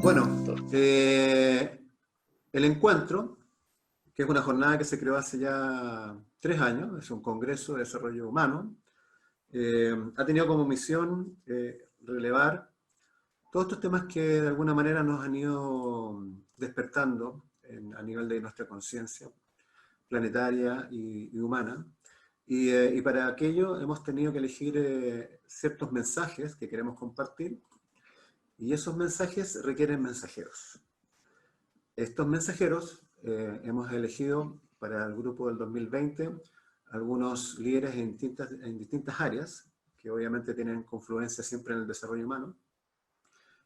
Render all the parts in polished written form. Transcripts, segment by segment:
Bueno, el encuentro, que es una jornada que se creó hace ya 3 años, es un congreso de desarrollo humano, ha tenido como misión relevar todos estos temas que de alguna manera nos han ido despertando a nivel de nuestra conciencia planetaria y humana. Y para aquello hemos tenido que elegir ciertos mensajes que queremos compartir, y esos mensajes requieren mensajeros. Estos mensajeros hemos elegido para el grupo del 2020 algunos líderes en distintas áreas, que obviamente tienen confluencia siempre en el desarrollo humano.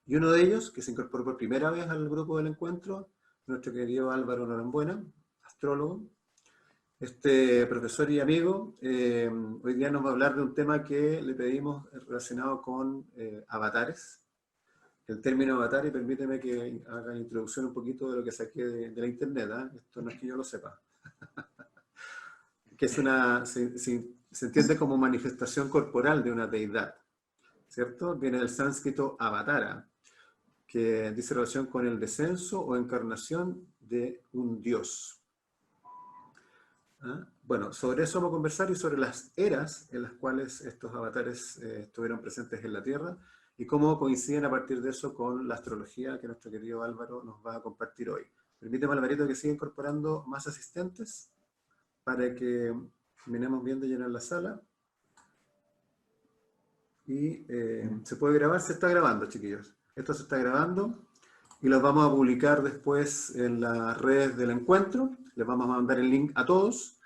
Y uno de ellos, que se incorporó por primera vez al grupo del encuentro, nuestro querido Álvaro Norambuena, astrólogo. Este profesor y amigo hoy día nos va a hablar de un tema que le pedimos relacionado con avatares. El término avatar, y permíteme que haga la introducción un poquito de lo que saqué de la internet, ¿eh? Esto no es que yo lo sepa. Que es se entiende como manifestación corporal de una deidad, ¿cierto? Viene del sánscrito avatara, que dice relación con el descenso o encarnación de un dios. ¿Ah? Bueno, sobre eso vamos a conversar, y sobre las eras en las cuales estos avatares estuvieron presentes en la Tierra, y cómo coinciden a partir de eso con la astrología que nuestro querido Álvaro nos va a compartir hoy. Permíteme, Alvarito, que siga incorporando más asistentes para que terminemos bien de llenar la sala. Y se puede grabar, se está grabando, chiquillos. Esto se está grabando y los vamos a publicar después en las redes del encuentro. Les vamos a mandar el link a todos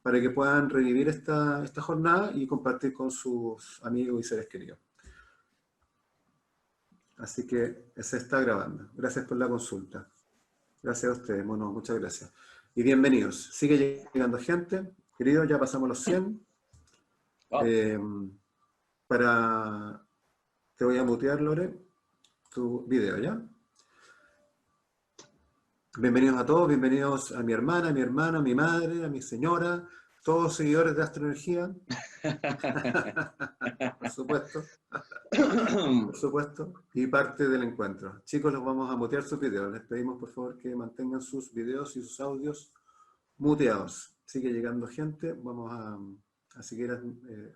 para que puedan revivir esta jornada y compartir con sus amigos y seres queridos. Así que se está grabando. Gracias por la consulta. Gracias a ustedes, bueno, muchas gracias. Y bienvenidos. Sigue llegando gente. Queridos, ya pasamos los 100. Te voy a mutear, Lore, tu video, ¿ya? Bienvenidos a todos, bienvenidos a mi hermana, a mi madre, a mi señora, todos seguidores de Astroenergía. Por supuesto. Por supuesto. Y parte del encuentro. Chicos, los vamos a mutear sus videos. Les pedimos por favor que mantengan sus videos y sus audios muteados. Sigue llegando gente. Vamos a seguir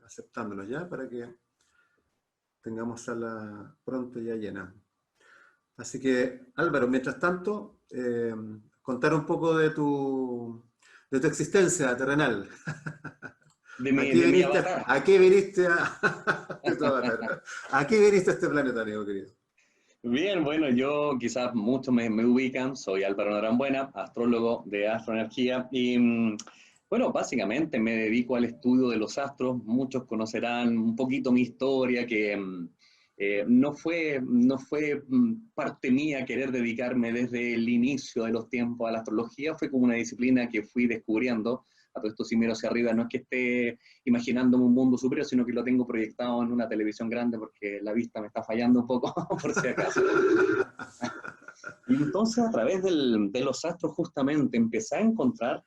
aceptándolos ya para que tengamos sala pronto ya llena. Así que, Álvaro, mientras tanto, contar un poco de tu existencia terrenal. Aquí viniste a este planeta, amigo querido. Bien, bueno, yo quizás muchos me ubican, soy Álvaro Norambuena, astrólogo de Astroenergía, y bueno, básicamente me dedico al estudio de los astros. Muchos conocerán un poquito mi historia, que no fue parte mía querer dedicarme desde el inicio de los tiempos a la astrología, fue como una disciplina que fui descubriendo. A todo esto, si miro hacia arriba, no es que esté imaginándome un mundo superior, sino que lo tengo proyectado en una televisión grande porque la vista me está fallando un poco, por si acaso. Y entonces, a través de los astros, justamente empecé a encontrar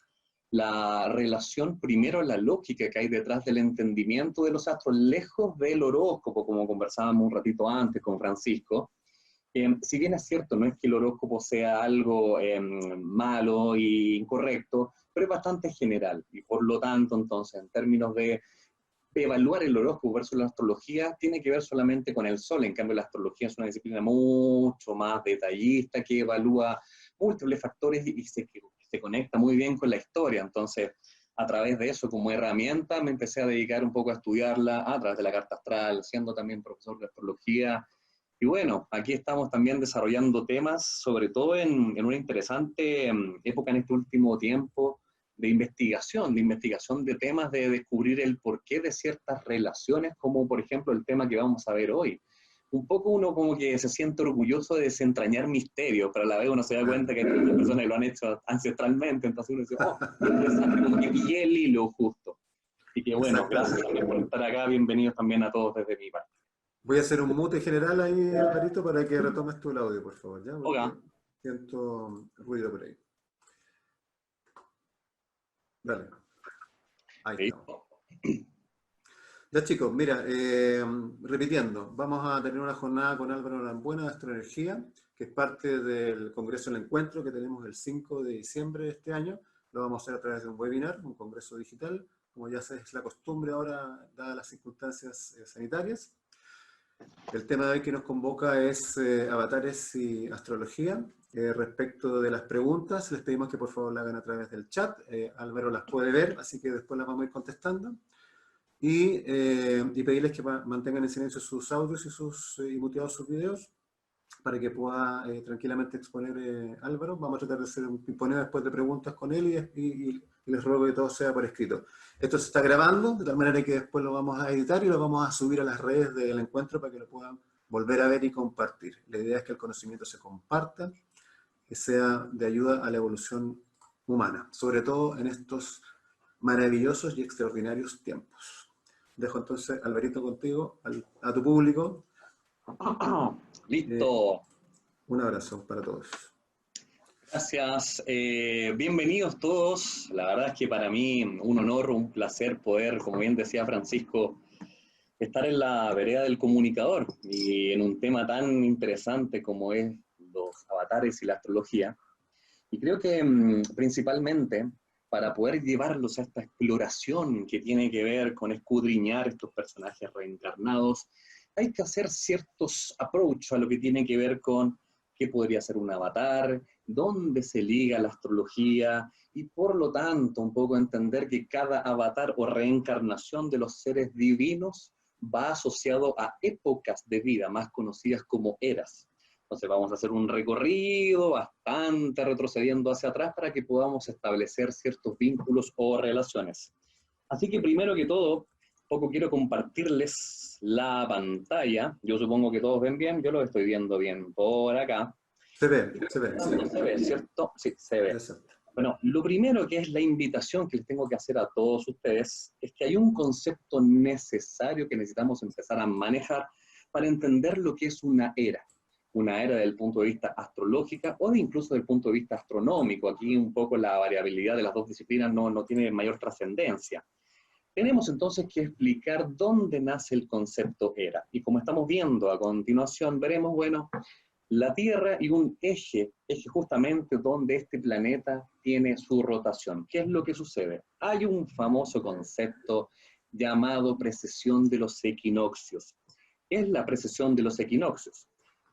la relación, primero la lógica que hay detrás del entendimiento de los astros, lejos del horóscopo, como conversábamos un ratito antes con Francisco. Si bien es cierto, no es que el horóscopo sea algo malo e incorrecto, pero es bastante general, y por lo tanto, entonces, en términos de evaluar el horóscopo versus la astrología, tiene que ver solamente con el sol. En cambio, la astrología es una disciplina mucho más detallista, que evalúa múltiples factores y se conecta muy bien con la historia. Entonces, a través de eso, como herramienta, me empecé a dedicar un poco a estudiarla a través de la carta astral, siendo también profesor de astrología. Y bueno, aquí estamos también desarrollando temas, sobre todo en una interesante época en este último tiempo, de investigación de temas, de descubrir el porqué de ciertas relaciones, como por ejemplo el tema que vamos a ver hoy. Un poco uno como que se siente orgulloso de desentrañar misterios, pero a la vez uno se da cuenta que hay muchas personas que lo han hecho ancestralmente, entonces uno dice, oh, qué interesante, como que pillé el hilo justo. Así que bueno, gracias también por estar acá, bienvenidos también a todos desde mi parte. Voy a hacer un mute general ahí, Alvarito, para que retomes tú el audio, por favor, ¿ya? Porque siento ruido por ahí. Dale. Ahí estamos. Ya chicos, mira, repitiendo, vamos a tener una jornada con Álvaro Norambuena de Astroenergía, que es parte del Congreso del Encuentro que tenemos el 5 de diciembre de este año. Lo vamos a hacer a través de un webinar, un congreso digital, como ya es la costumbre ahora, dadas las circunstancias sanitarias. El tema de hoy que nos convoca es avatares y astrología. Respecto de las preguntas, les pedimos que por favor la hagan a través del chat. Álvaro las puede ver, así que después las vamos a ir contestando. Y pedirles que mantengan en silencio sus audios y muteados sus videos para que pueda tranquilamente exponer Álvaro. Vamos a tratar de hacer un ping-poneo después de preguntas con él y les ruego que todo sea por escrito. Esto se está grabando, de tal manera que después lo vamos a editar y lo vamos a subir a las redes del encuentro para que lo puedan volver a ver y compartir. La idea es que el conocimiento se comparta, que sea de ayuda a la evolución humana, sobre todo en estos maravillosos y extraordinarios tiempos. Dejo entonces, Alvarito, contigo, a tu público. Listo. Un abrazo para todos. Gracias. Bienvenidos todos. La verdad es que para mí un honor, un placer poder, como bien decía Francisco, estar en la vereda del comunicador y en un tema tan interesante como es los avatares y la astrología. Y creo que principalmente para poder llevarlos a esta exploración que tiene que ver con escudriñar estos personajes reencarnados, hay que hacer ciertos approach a lo que tiene que ver con qué podría ser un avatar, dónde se liga la astrología, y por lo tanto un poco entender que cada avatar o reencarnación de los seres divinos va asociado a épocas de vida, más conocidas como eras. Entonces vamos a hacer un recorrido bastante retrocediendo hacia atrás para que podamos establecer ciertos vínculos o relaciones. Así que primero que todo, poco quiero compartirles la pantalla. Yo supongo que todos ven bien, yo lo estoy viendo bien por acá. Se ve, sí. Se ve, ¿cierto? Sí, se ve. Exacto. Bueno, lo primero que es la invitación que les tengo que hacer a todos ustedes es que hay un concepto necesario que necesitamos empezar a manejar para entender lo que es una era desde el punto de vista astrológico o incluso desde el punto de vista astronómico. Aquí un poco la variabilidad de las dos disciplinas no tiene mayor trascendencia. Tenemos entonces que explicar dónde nace el concepto era. Y como estamos viendo a continuación, veremos, bueno, la Tierra y un eje justamente donde este planeta tiene su rotación. ¿Qué es lo que sucede? Hay un famoso concepto llamado precesión de los equinoccios. ¿Qué es la precesión de los equinoccios?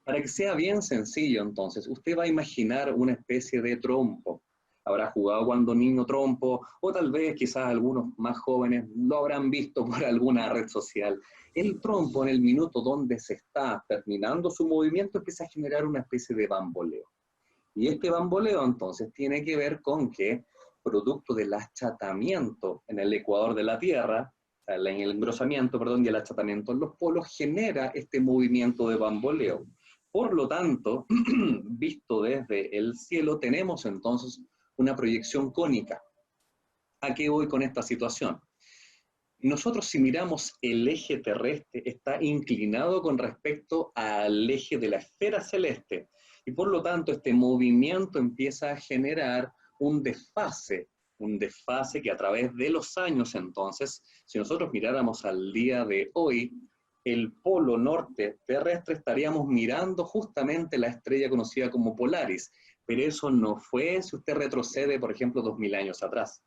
Para que sea bien sencillo, entonces, usted va a imaginar una especie de trompo. Habrá jugado cuando niño trompo, o tal vez quizás algunos más jóvenes lo habrán visto por alguna red social. El trompo, en el minuto donde se está terminando su movimiento, empieza a generar una especie de bamboleo. Y este bamboleo, entonces, tiene que ver con que, producto del achatamiento en el ecuador de la Tierra, en el engrosamiento, perdón, y el achatamiento en los polos, genera este movimiento de bamboleo. Por lo tanto, visto desde el cielo, tenemos entonces una proyección cónica. ¿A qué voy con esta situación? Nosotros, si miramos el eje terrestre, está inclinado con respecto al eje de la esfera celeste, y por lo tanto este movimiento empieza a generar un desfase que a través de los años, entonces, si nosotros miráramos al día de hoy, el polo norte terrestre estaríamos mirando justamente la estrella conocida como Polaris, pero eso no fue si usted retrocede, por ejemplo, 2000 años atrás.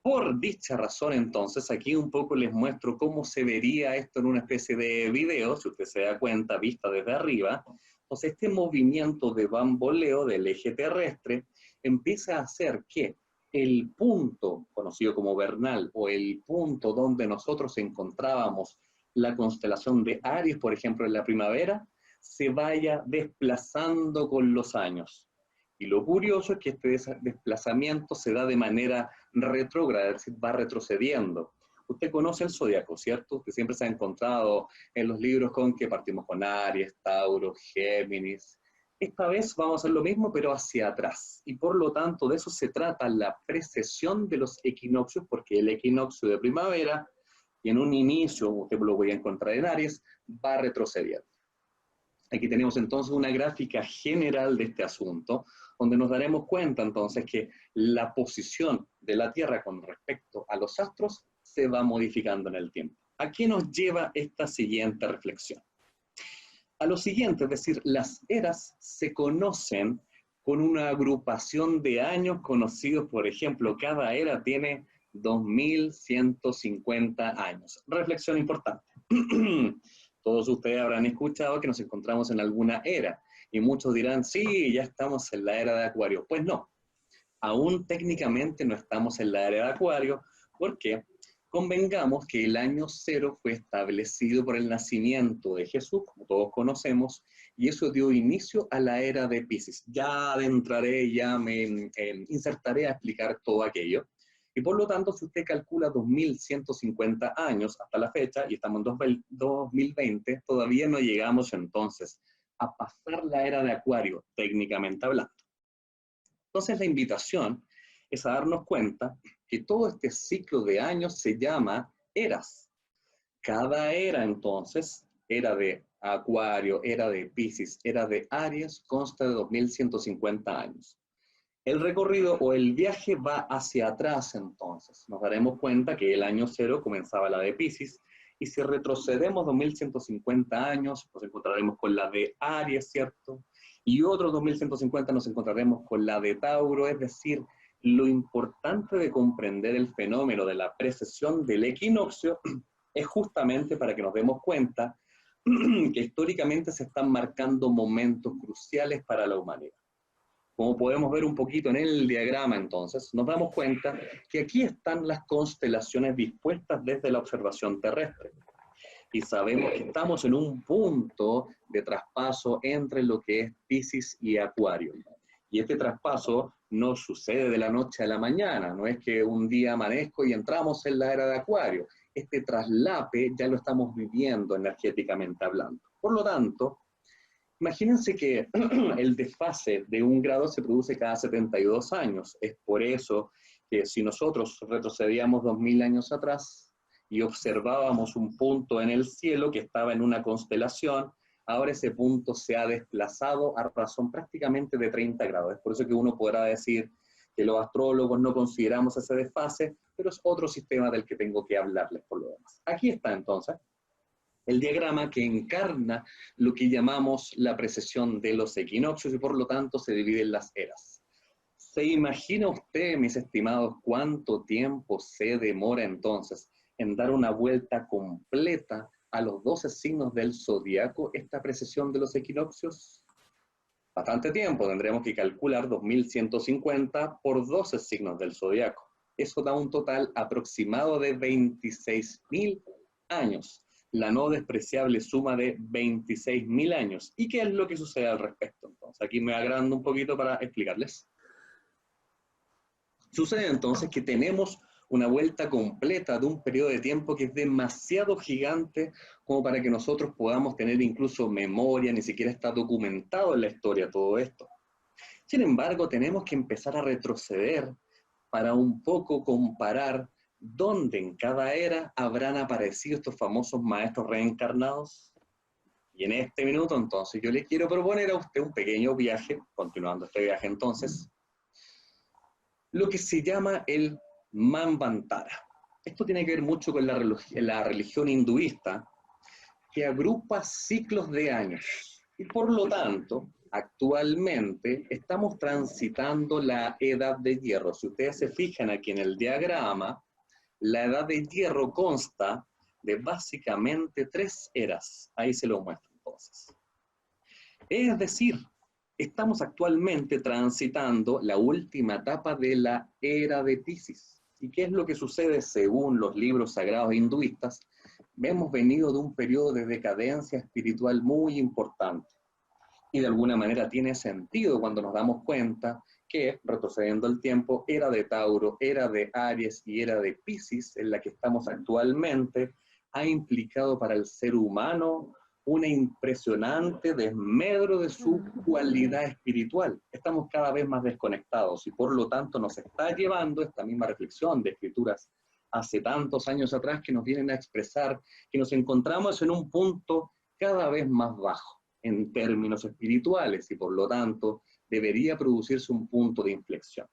Por dicha razón, entonces, aquí un poco les muestro cómo se vería esto en una especie de video, si usted se da cuenta, vista desde arriba. Entonces, este movimiento de bamboleo del eje terrestre empieza a hacer que el punto, conocido como vernal, o el punto donde nosotros encontrábamos la constelación de Aries, por ejemplo, en la primavera, se vaya desplazando con los años. Y lo curioso es que este desplazamiento se da de manera retrógrada, es decir, va retrocediendo. Usted conoce el zodiaco, ¿cierto? Usted siempre se ha encontrado en los libros con que partimos con Aries, Tauro, Géminis. Esta vez vamos a hacer lo mismo, pero hacia atrás. Y por lo tanto, de eso se trata la precesión de los equinoccios, porque el equinoccio de primavera, y en un inicio, usted lo voy a encontrar en Aries, va retrocediendo. Aquí tenemos entonces una gráfica general de este asunto, donde nos daremos cuenta entonces que la posición de la Tierra con respecto a los astros se va modificando en el tiempo. ¿A qué nos lleva esta siguiente reflexión? A lo siguiente, es decir, las eras se conocen con una agrupación de años conocidos, por ejemplo, cada era tiene 2150 años. Reflexión importante. Todos ustedes habrán escuchado que nos encontramos en alguna era, y muchos dirán, sí, ya estamos en la era de Acuario. Pues no, aún técnicamente no estamos en la era de Acuario, porque convengamos que el año cero fue establecido por el nacimiento de Jesús, como todos conocemos, y eso dio inicio a la era de Piscis. Ya adentraré, ya me insertaré a explicar todo aquello. Y por lo tanto, si usted calcula 2150 años hasta la fecha, y estamos en 2020, todavía no llegamos entonces a pasar la era de Acuario, técnicamente hablando. Entonces la invitación es a darnos cuenta que todo este ciclo de años se llama eras. Cada era entonces, era de Acuario, era de Piscis, era de Aries, consta de 2150 años. El recorrido o el viaje va hacia atrás entonces. Nos daremos cuenta que el año cero comenzaba la de Piscis, y si retrocedemos 2150 años, nos encontraremos con la de Aries, ¿cierto? Y otros 2150 nos encontraremos con la de Tauro, es decir, lo importante de comprender el fenómeno de la precesión del equinoccio es justamente para que nos demos cuenta que históricamente se están marcando momentos cruciales para la humanidad. Como podemos ver un poquito en el diagrama entonces, nos damos cuenta que aquí están las constelaciones dispuestas desde la observación terrestre. Y sabemos que estamos en un punto de traspaso entre lo que es Piscis y Acuario. Y este traspaso no sucede de la noche a la mañana, no es que un día amanezco y entramos en la era de Acuario. Este traslape ya lo estamos viviendo energéticamente hablando. Por lo tanto, imagínense que el desfase de 1 grado se produce cada 72 años. Es por eso que si nosotros retrocedíamos 2000 años atrás y observábamos un punto en el cielo que estaba en una constelación, ahora ese punto se ha desplazado a razón prácticamente de 30 grados. Es por eso que uno podrá decir que los astrólogos no consideramos ese desfase, pero es otro sistema del que tengo que hablarles por lo demás. Aquí está entonces el diagrama que encarna lo que llamamos la precesión de los equinoccios y por lo tanto se divide en las eras. ¿Se imagina usted, mis estimados, cuánto tiempo se demora entonces en dar una vuelta completa a los 12 signos del zodiaco esta precesión de los equinoccios? Bastante tiempo, tendremos que calcular 2150 por 12 signos del zodiaco. Eso da un total aproximado de 26.000 años. La no despreciable suma de 26.000 años. ¿Y qué es lo que sucede al respecto? Entonces, aquí me agrando un poquito para explicarles. Sucede entonces que tenemos una vuelta completa de un periodo de tiempo que es demasiado gigante como para que nosotros podamos tener incluso memoria, ni siquiera está documentado en la historia todo esto. Sin embargo, tenemos que empezar a retroceder para un poco comparar dónde en cada era habrán aparecido estos famosos maestros reencarnados. Y en este minuto, entonces, yo le quiero proponer a usted un pequeño viaje, continuando este viaje entonces, lo que se llama el Manvantara. Esto tiene que ver mucho con la religión hinduista, que agrupa ciclos de años. Y por lo tanto, actualmente estamos transitando la edad de hierro. Si ustedes se fijan aquí en el diagrama, la edad de hierro consta de básicamente 3 eras. Ahí se lo muestro entonces. Es decir, estamos actualmente transitando la última etapa de la era de Piscis. ¿Y qué es lo que sucede según los libros sagrados hinduistas? Hemos venido de un periodo de decadencia espiritual muy importante. Y de alguna manera tiene sentido cuando nos damos cuenta que, retrocediendo el tiempo, era de Tauro, era de Aries y era de Piscis, en la que estamos actualmente, ha implicado para el ser humano un impresionante desmedro de su cualidad espiritual. Estamos cada vez más desconectados y por lo tanto nos está llevando esta misma reflexión de escrituras hace tantos años atrás que nos vienen a expresar que nos encontramos en un punto cada vez más bajo en términos espirituales y por lo tanto debería producirse un punto de inflexión.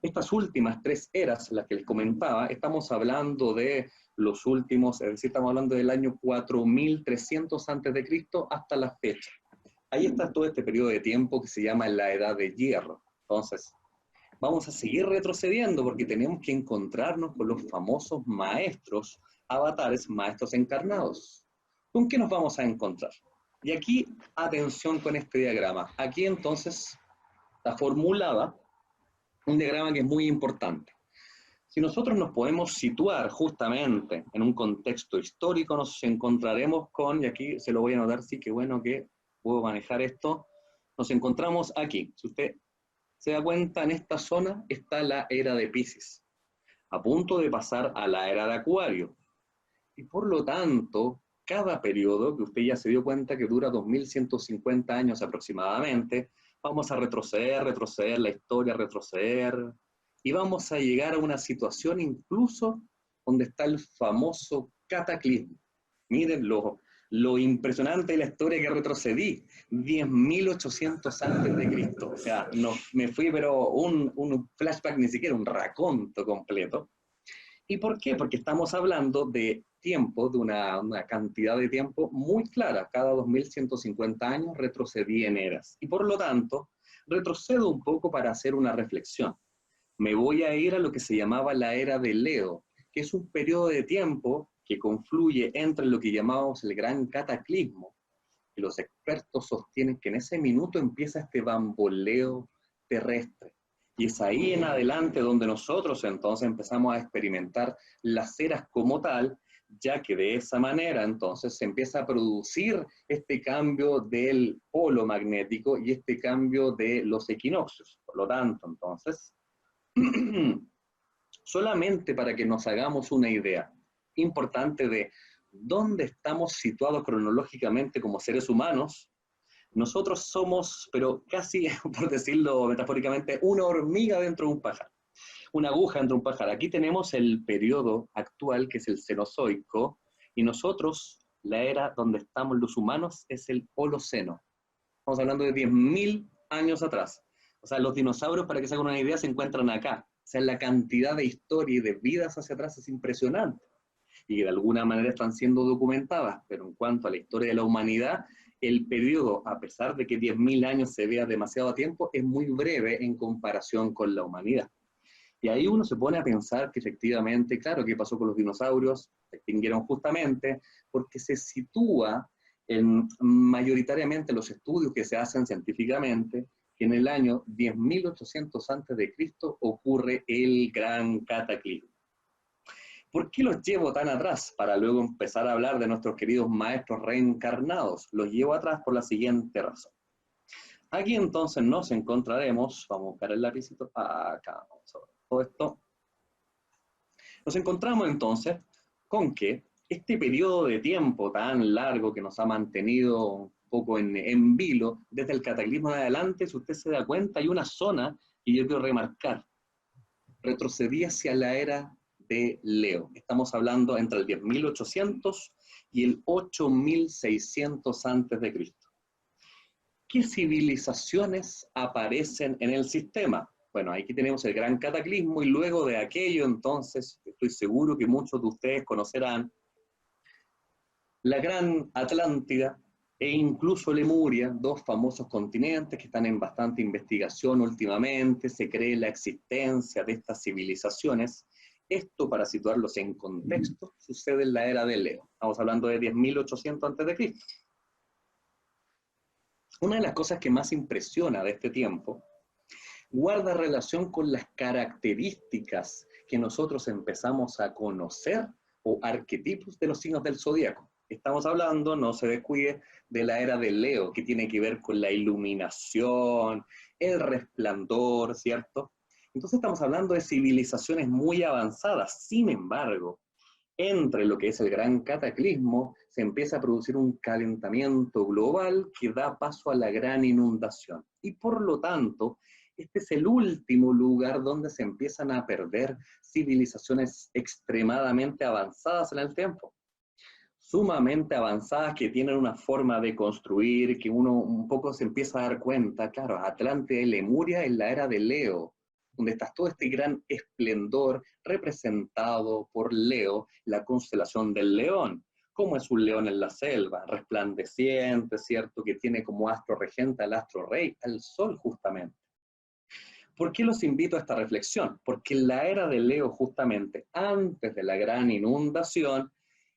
Estas últimas 3 eras, las que les comentaba, estamos hablando de los últimos, es decir, estamos hablando del año 4300 a.C. hasta la fecha. Ahí está todo este periodo de tiempo que se llama la Edad de Hierro. Entonces, vamos a seguir retrocediendo porque tenemos que encontrarnos con los famosos maestros, avatares, maestros encarnados. ¿Con qué nos vamos a encontrar? Y aquí, atención con este diagrama. Aquí entonces está formulada un diagrama que es muy importante. Si nosotros nos podemos situar justamente en un contexto histórico, nos encontraremos con, y aquí se lo voy a anotar, sí, que bueno que puedo manejar esto, nos encontramos aquí. Si usted se da cuenta, en esta zona está la era de Piscis, a punto de pasar a la era de Acuario. Y por lo tanto, cada periodo, que usted ya se dio cuenta que dura 2150 años aproximadamente, vamos a retroceder la historia, retroceder, y vamos a llegar a una situación incluso donde está el famoso cataclismo. Miren lo impresionante de la historia que retrocedí, 10.800 antes de Cristo. O sea, no, me fui, pero un flashback, ni siquiera un raconto completo. ¿Y por qué? Porque estamos hablando de tiempo, de una cantidad de tiempo muy clara. Cada 2150 años retrocedí en eras. Y por lo tanto, retrocedo un poco para hacer una reflexión. Me voy a ir a lo que se llamaba la era de Leo, que es un periodo de tiempo que confluye entre lo que llamamos el gran cataclismo, y los expertos sostienen que en ese minuto empieza este bamboleo terrestre. Y es ahí en adelante donde nosotros entonces empezamos a experimentar las eras como tal, ya que de esa manera entonces se empieza a producir este cambio del polo magnético y este cambio de los equinoccios. Por lo tanto, entonces, solamente para que nos hagamos una idea importante de dónde estamos situados cronológicamente como seres humanos, nosotros somos, pero casi, por decirlo metafóricamente, una hormiga dentro de un pájaro, una aguja dentro de un pájaro. Aquí tenemos el periodo actual, que es el Cenozoico, y nosotros, la era donde estamos los humanos, es el Holoceno. Estamos hablando de 10.000 años atrás. O sea, los dinosaurios, para que se hagan una idea, se encuentran acá. O sea, la cantidad de historia y de vidas hacia atrás es impresionante. Y que de alguna manera están siendo documentadas, pero en cuanto a la historia de la humanidad, el periodo, a pesar de que 10.000 años se vea demasiado tiempo, es muy breve en comparación con la humanidad. Y ahí uno se pone a pensar que efectivamente, claro, ¿qué pasó con los dinosaurios? Se extinguieron justamente porque se sitúa mayoritariamente los estudios que se hacen científicamente, que en el año 10.800 a.C. ocurre el gran cataclismo. ¿Por qué los llevo tan atrás? Para luego empezar a hablar de nuestros queridos maestros reencarnados. Los llevo atrás por la siguiente razón. Aquí entonces nos encontraremos, vamos a buscar el lapicito, acá, vamos a ver todo esto. Nos encontramos entonces con que este periodo de tiempo tan largo que nos ha mantenido un poco en vilo, desde el cataclismo en adelante, si usted se da cuenta, hay una zona que yo quiero remarcar. Retrocedí hacia la era de Leo. Estamos hablando entre el 10.800 y el 8.600 antes de Cristo. ¿Qué civilizaciones aparecen en el sistema? Bueno, aquí tenemos el gran cataclismo y luego de aquello, entonces, estoy seguro que muchos de ustedes conocerán la Gran Atlántida e incluso Lemuria, dos famosos continentes que están en bastante investigación últimamente. Se cree la existencia de estas civilizaciones. Esto, para situarlos en contexto, sucede en la era de Leo. Estamos hablando de 10.800 a.C. Una de las cosas que más impresiona de este tiempo guarda relación con las características que nosotros empezamos a conocer o arquetipos de los signos del zodíaco. Estamos hablando, no se descuide, de la era de Leo, que tiene que ver con la iluminación, el resplandor, ¿cierto? Entonces estamos hablando de civilizaciones muy avanzadas. Sin embargo, entre lo que es el gran cataclismo, se empieza a producir un calentamiento global que da paso a la gran inundación. Y por lo tanto, este es el último lugar donde se empiezan a perder civilizaciones extremadamente avanzadas en el tiempo. Sumamente avanzadas, que tienen una forma de construir, que uno un poco se empieza a dar cuenta, claro, Atlántida y Lemuria en la era de Leo, donde está todo este gran esplendor representado por Leo, la constelación del león. ¿Cómo es un león en la selva? Resplandeciente, ¿cierto? Que tiene como astro regente al astro rey, al sol justamente. ¿Por qué los invito a esta reflexión? Porque en la era de Leo, justamente, antes de la gran inundación,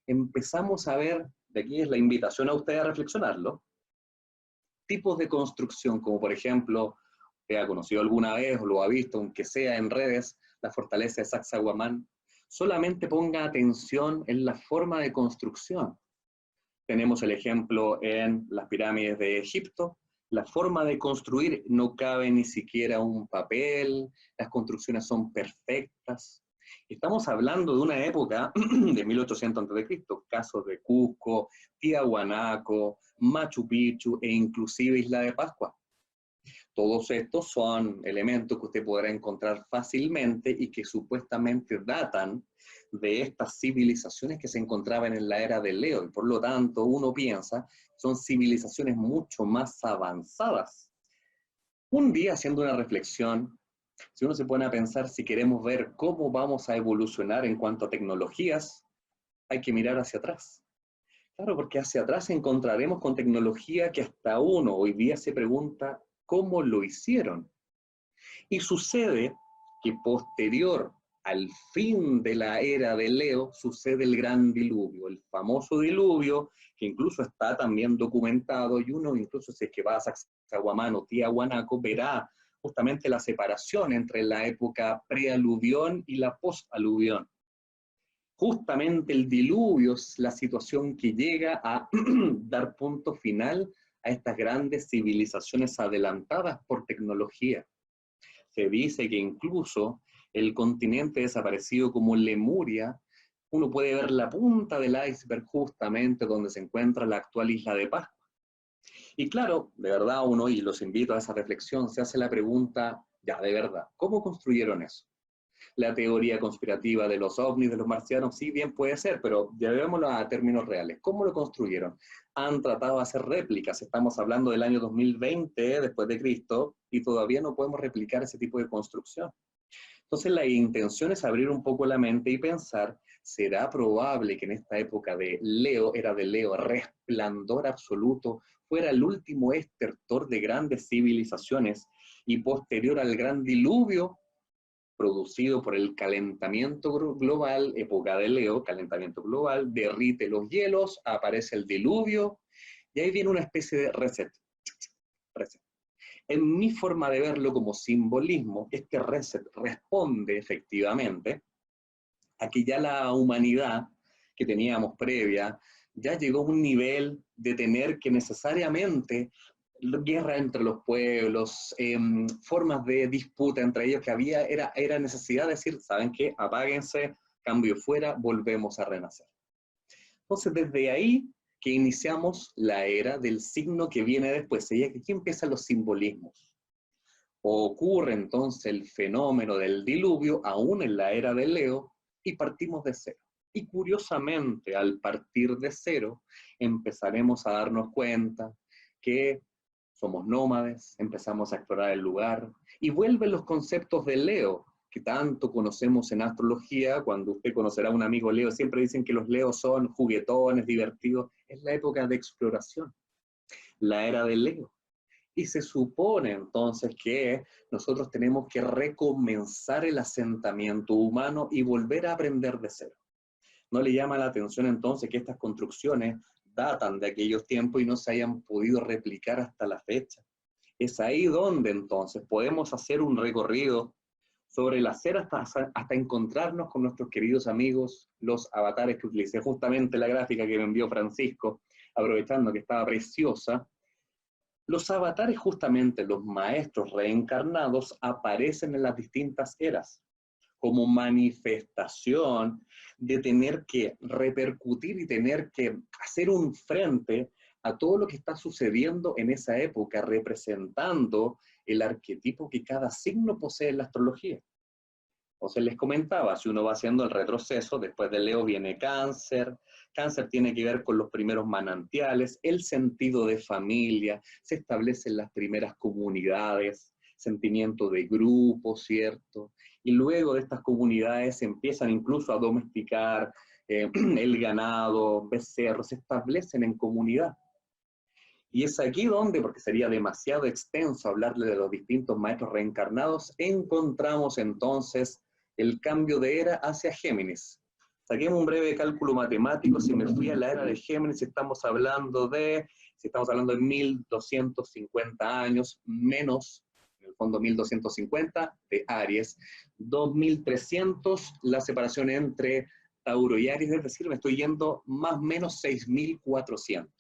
empezamos a ver, de aquí es la invitación a ustedes a reflexionarlo, tipos de construcción, como por ejemplo, usted ha conocido alguna vez o lo ha visto, aunque sea en redes, la fortaleza de Sacsayhuamán. Solamente ponga atención en la forma de construcción. Tenemos el ejemplo en las pirámides de Egipto. La forma de construir no cabe ni siquiera un papel, las construcciones son perfectas. Estamos hablando de una época de 1800 a.C., casos de Cusco, Tiahuanaco, Machu Picchu e inclusive Isla de Pascua. Todos estos son elementos que usted podrá encontrar fácilmente y que supuestamente datan de estas civilizaciones que se encontraban en la era de Leo, y por lo tanto uno piensa son civilizaciones mucho más avanzadas. Un día, haciendo una reflexión, si uno se pone a pensar si queremos ver cómo vamos a evolucionar en cuanto a tecnologías, hay que mirar hacia atrás. Claro, porque hacia atrás encontraremos con tecnología que hasta uno hoy día se pregunta cómo lo hicieron. Y sucede que posterior al fin de la era de Leo, sucede el gran diluvio, el famoso diluvio, que incluso está también documentado, y uno incluso si es que va a Sacsayhuamán o Tiahuanaco, verá justamente la separación entre la época prealuvión y la posaluvión. Justamente el diluvio es la situación que llega a dar punto final a estas grandes civilizaciones adelantadas por tecnología. Se dice que incluso el continente desaparecido como Lemuria, uno puede ver la punta del iceberg justamente donde se encuentra la actual isla de Pascua. Y claro, de verdad uno, y los invito a esa reflexión, se hace la pregunta, ya de verdad, ¿cómo construyeron eso? La teoría conspirativa de los ovnis, de los marcianos, sí bien puede ser, pero llevémoslo a términos reales. ¿Cómo lo construyeron? Han tratado de hacer réplicas, estamos hablando del año 2020 después de Cristo, y todavía no podemos replicar ese tipo de construcción. Entonces la intención es abrir un poco la mente y pensar, ¿será probable que en esta época de Leo, era de Leo, resplandor absoluto, fuera el último estertor de grandes civilizaciones y posterior al gran diluvio producido por el calentamiento global, época de Leo, calentamiento global, derrite los hielos, aparece el diluvio, y ahí viene una especie de reset. En mi forma de verlo como simbolismo, este reset responde efectivamente a que ya la humanidad que teníamos previa ya llegó a un nivel de tener que necesariamente guerra entre los pueblos, formas de disputa entre ellos que había, era necesidad de decir, ¿saben qué? Apáguense, cambio fuera, volvemos a renacer. Entonces, desde ahí que iniciamos la era del signo que viene después, y aquí empiezan los simbolismos. Ocurre entonces el fenómeno del diluvio, aún en la era de Leo, y partimos de cero. Y curiosamente, al partir de cero, empezaremos a darnos cuenta que somos nómades, empezamos a explorar el lugar, y vuelven los conceptos de Leo, que tanto conocemos en astrología. Cuando usted conocerá a un amigo Leo, siempre dicen que los Leos son juguetones, divertidos. Es la época de exploración, la era de Leo. Y se supone entonces que nosotros tenemos que recomenzar el asentamiento humano y volver a aprender de cero. ¿No le llama la atención entonces que estas construcciones datan de aquellos tiempos y no se hayan podido replicar hasta la fecha? Es ahí donde entonces podemos hacer un recorrido sobre el hacer hasta encontrarnos con nuestros queridos amigos, los avatares que utilicé, justamente la gráfica que me envió Francisco, aprovechando que estaba preciosa. Los avatares, justamente los maestros reencarnados, aparecen en las distintas eras como manifestación de tener que repercutir y tener que hacer un frente a todo lo que está sucediendo en esa época, representando el arquetipo que cada signo posee en la astrología. Entonces les comentaba, si uno va haciendo el retroceso, después de Leo viene Cáncer. Cáncer tiene que ver con los primeros manantiales, el sentido de familia, se establecen las primeras comunidades, sentimiento de grupo, ¿cierto? Y luego de estas comunidades empiezan incluso a domesticar el ganado, becerros, se establecen en comunidad. Y es aquí donde, porque sería demasiado extenso hablarle de los distintos maestros reencarnados, encontramos entonces el cambio de era hacia Géminis. Saquemos un breve cálculo matemático, si me fui a la era de Géminis, si estamos hablando de 1250 años, menos, en el fondo 1250 de Aries, 2300 la separación entre Tauro y Aries, es decir, me estoy yendo más o menos 6400.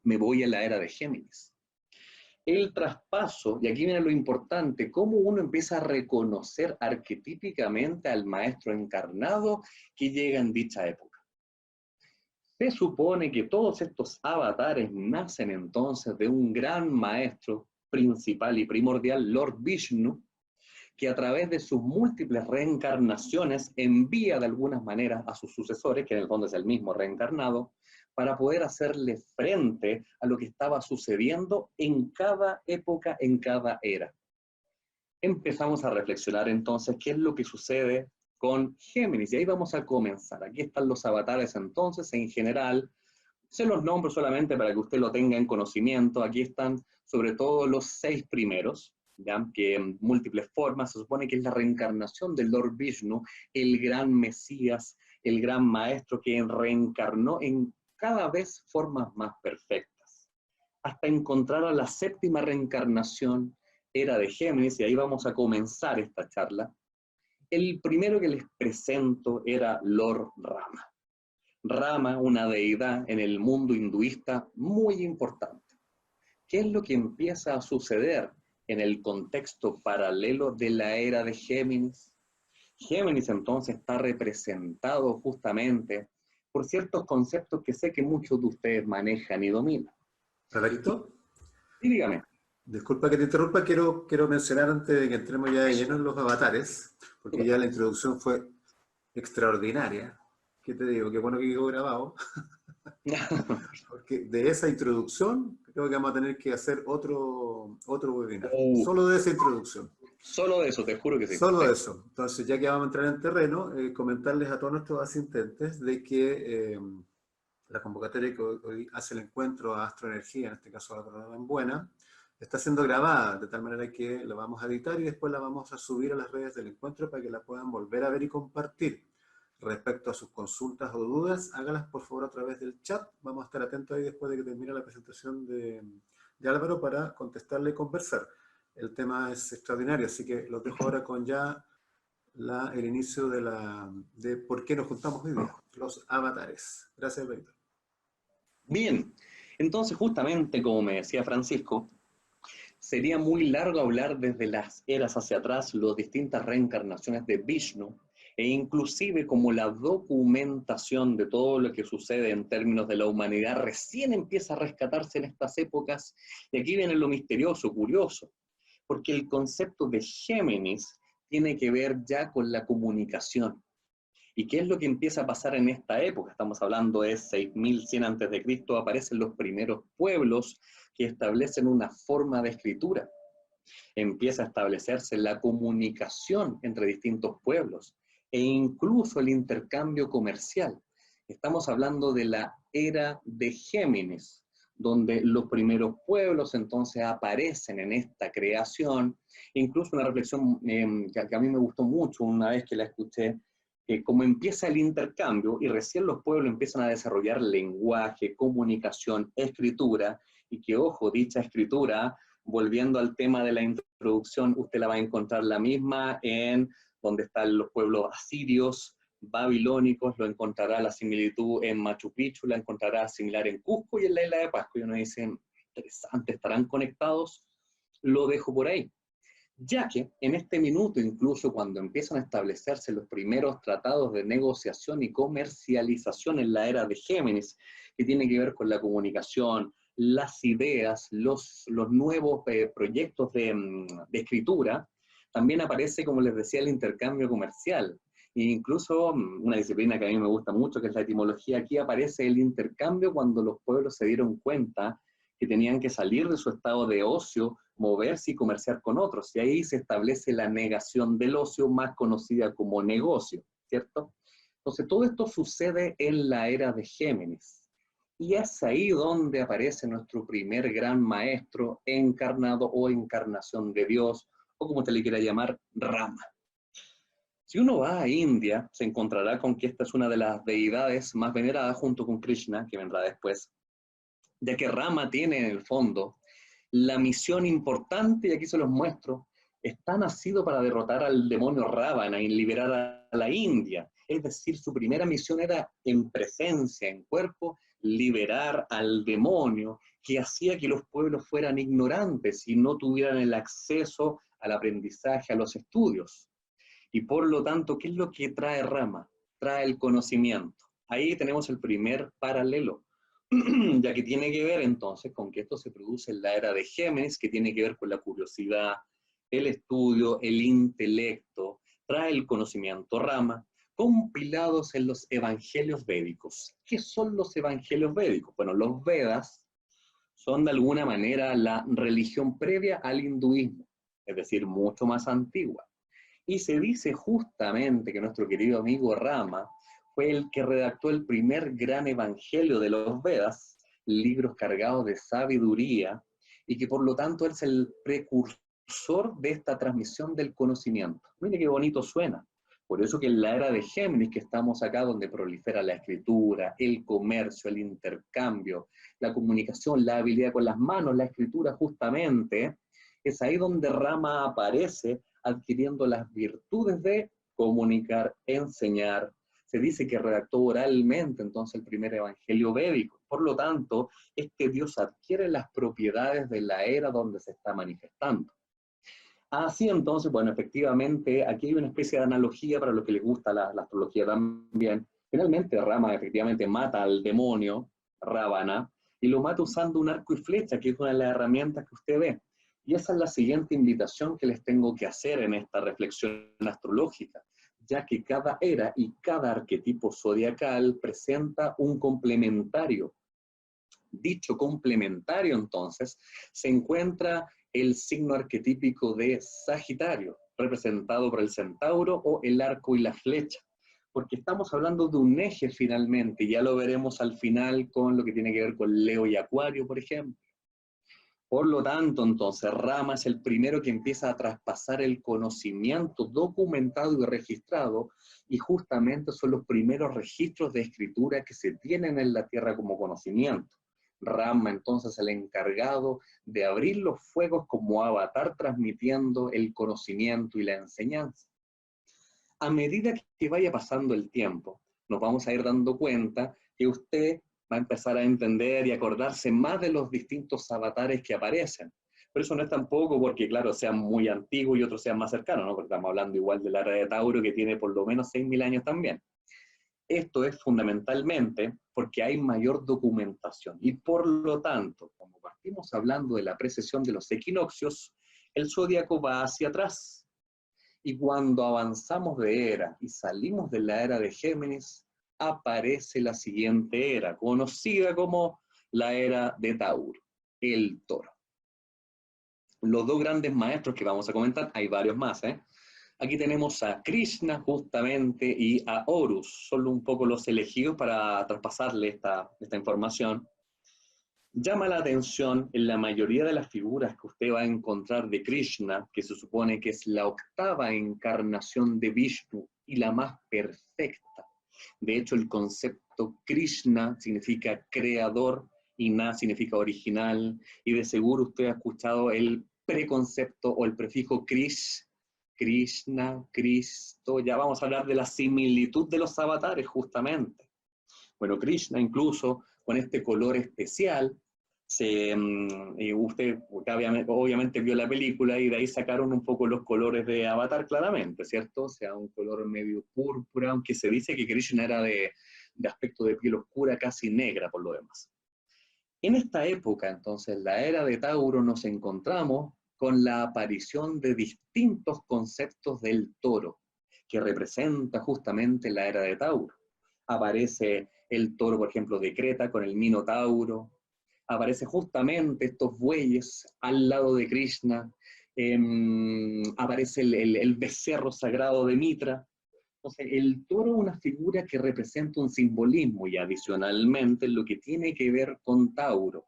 Me voy a la era de Géminis. El traspaso, y aquí viene lo importante, cómo uno empieza a reconocer arquetípicamente al maestro encarnado que llega en dicha época. Se supone que todos estos avatares nacen entonces de un gran maestro principal y primordial, Lord Vishnu, que a través de sus múltiples reencarnaciones envía de algunas maneras a sus sucesores, que en el fondo es el mismo reencarnado, para poder hacerle frente a lo que estaba sucediendo en cada época, en cada era. Empezamos a reflexionar entonces qué es lo que sucede con Géminis, y ahí vamos a comenzar. Aquí están los avatares entonces, en general, se los nombro solamente para que usted lo tenga en conocimiento. Aquí están sobre todo los 6 primeros, ¿ya? Que en múltiples formas se supone que es la reencarnación del Lord Vishnu, el gran Mesías, el gran maestro que reencarnó en cada vez formas más perfectas, hasta encontrar a la 7ª reencarnación, era de Géminis, y ahí vamos a comenzar esta charla. El primero que les presento era Lord Rama. Rama, una deidad en el mundo hinduista muy importante. ¿Qué es lo que empieza a suceder en el contexto paralelo de la era de Géminis? Géminis entonces está representado justamente por ciertos conceptos que sé que muchos de ustedes manejan y dominan. Alvarito, Y dígame. disculpa que te interrumpa, quiero mencionar antes de que entremos ya de lleno en los avatares, porque ya la introducción fue extraordinaria. ¿Qué te digo? Qué bueno que quedó grabado. Porque de esa introducción creo que vamos a tener que hacer otro webinar. Solo de esa introducción. Solo de eso, te juro que sí. Solo de eso. Entonces, ya que vamos a entrar en terreno, comentarles a todos nuestros asistentes de que la convocatoria que hoy hace el encuentro a Astroenergía, en este caso a la Corona en Buena, está siendo grabada, de tal manera que la vamos a editar y después la vamos a subir a las redes del encuentro para que la puedan volver a ver y compartir. Respecto a sus consultas o dudas, hágalas por favor a través del chat. Vamos a estar atentos ahí después de que termine la presentación de Álvaro para contestarle y conversar. El tema es extraordinario, así que los dejo ahora con ya el inicio de por qué nos juntamos hoy día, los avatares. Gracias, Víctor. Bien, entonces justamente como me decía Francisco, sería muy largo hablar desde las eras hacia atrás, las distintas reencarnaciones de Vishnu, e inclusive como la documentación de todo lo que sucede en términos de la humanidad recién empieza a rescatarse en estas épocas, y aquí viene lo misterioso, curioso, porque el concepto de Géminis tiene que ver ya con la comunicación. ¿Y qué es lo que empieza a pasar en esta época? Estamos hablando de 6100 a.C., aparecen los primeros pueblos que establecen una forma de escritura. Empieza a establecerse la comunicación entre distintos pueblos e incluso el intercambio comercial. Estamos hablando de la era de Géminis, donde los primeros pueblos entonces aparecen en esta creación. Incluso una reflexión que a mí me gustó mucho una vez que la escuché, como empieza el intercambio y recién los pueblos empiezan a desarrollar lenguaje, comunicación, escritura, y que, ojo, dicha escritura, volviendo al tema de la introducción, usted la va a encontrar la misma en donde están los pueblos asirios, babilónicos, lo encontrará la similitud en Machu Picchu, la encontrará similar en Cusco y en la isla de Pascua. Y uno dice, interesante, ¿estarán conectados? Lo dejo por ahí. Ya que en este minuto, incluso cuando empiezan a establecerse los primeros tratados de negociación y comercialización en la era de Géminis, que tiene que ver con la comunicación, las ideas, los nuevos proyectos de escritura, también aparece, como les decía, el intercambio comercial. E incluso una disciplina que a mí me gusta mucho, que es la etimología, aquí aparece el intercambio cuando los pueblos se dieron cuenta que tenían que salir de su estado de ocio, moverse y comerciar con otros. Y ahí se establece la negación del ocio, más conocida como negocio, ¿cierto? Entonces, todo esto sucede en la era de Géminis. Y es ahí donde aparece nuestro primer gran maestro encarnado o encarnación de Dios, o como te le quiera llamar, Rama. Si uno va a India, se encontrará con que esta es una de las deidades más veneradas junto con Krishna, que vendrá después, ya que Rama tiene en el fondo la misión importante, y aquí se los muestro, está nacido para derrotar al demonio Ravana y liberar a la India. Es decir, su primera misión era en presencia, en cuerpo, liberar al demonio que hacía que los pueblos fueran ignorantes y no tuvieran el acceso al aprendizaje, a los estudios. Y por lo tanto, ¿qué es lo que trae Rama? Trae el conocimiento. Ahí tenemos el primer paralelo, ya que tiene que ver entonces con que esto se produce en la era de Géminis, que tiene que ver con la curiosidad, el estudio, el intelecto, trae el conocimiento Rama, compilados en los evangelios védicos. ¿Qué son los evangelios védicos? Bueno, los Vedas son de alguna manera la religión previa al hinduismo, es decir, mucho más antigua. Y se dice justamente que nuestro querido amigo Rama fue el que redactó el primer gran evangelio de los Vedas, libros cargados de sabiduría, y que por lo tanto es el precursor de esta transmisión del conocimiento. Mire qué bonito suena. Por eso que en la era de Géminis, que estamos acá, donde prolifera la escritura, el comercio, el intercambio, la comunicación, la habilidad con las manos, la escritura justamente, es ahí donde Rama aparece adquiriendo las virtudes de comunicar, enseñar. Se dice que redactó oralmente entonces el primer evangelio védico. Por lo tanto, este Dios adquiere las propiedades de la era donde se está manifestando. Así entonces, bueno, efectivamente, aquí hay una especie de analogía para los que les gusta la astrología también. Finalmente, Rama efectivamente mata al demonio, Ravana, y lo mata usando un arco y flecha, que es una de las herramientas que usted ve. Y esa es la siguiente invitación que les tengo que hacer en esta reflexión astrológica, ya que cada era y cada arquetipo zodiacal presenta un complementario. Dicho complementario, entonces, se encuentra el signo arquetípico de Sagitario, representado por el centauro o el arco y la flecha, porque estamos hablando de un eje finalmente, ya lo veremos al final con lo que tiene que ver con Leo y Acuario, por ejemplo. Por lo tanto, entonces, Rama es el primero que empieza a traspasar el conocimiento documentado y registrado, y justamente son los primeros registros de escritura que se tienen en la Tierra como conocimiento. Rama, entonces, el encargado de abrir los fuegos como avatar, transmitiendo el conocimiento y la enseñanza. A medida que vaya pasando el tiempo, nos vamos a ir dando cuenta que usted va a empezar a entender y acordarse más de los distintos avatares que aparecen. Pero eso no es tampoco porque, claro, sean muy antiguos y otros sean más cercanos, ¿no? Porque estamos hablando igual de la era de Tauro, que tiene por lo menos 6.000 años también. Esto es fundamentalmente porque hay mayor documentación y por lo tanto, como partimos hablando de la precesión de los equinoccios, el zodíaco va hacia atrás. Y cuando avanzamos de era y salimos de la era de Géminis, aparece la siguiente era, conocida como la era de Tauro, el toro. Los dos grandes maestros que vamos a comentar, hay varios más, Aquí tenemos a Krishna justamente y a Horus, solo un poco los elegidos para traspasarle esta información. Llama la atención en la mayoría de las figuras que usted va a encontrar de Krishna, que se supone que es la octava encarnación de Vishnu y la más perfecta. De hecho, el concepto Krishna significa creador y Na significa original, y de seguro usted ha escuchado el preconcepto o el prefijo Krish, Krishna, Cristo. Ya vamos a hablar de la similitud de los avatares justamente. Bueno, Krishna incluso con este color especial, usted obviamente vio la película y de ahí sacaron un poco los colores de Avatar claramente, ¿cierto? O sea, un color medio púrpura, aunque se dice que Krishna era de aspecto de piel oscura, casi negra por lo demás. En esta época, entonces, la era de Tauro, nos encontramos con la aparición de distintos conceptos del toro, que representa justamente la era de Tauro. Aparece el toro, por ejemplo, de Creta con el Minotauro, aparece justamente estos bueyes al lado de Krishna, aparece el becerro sagrado de Mitra. Entonces, el toro es una figura que representa un simbolismo y adicionalmente lo que tiene que ver con Tauro.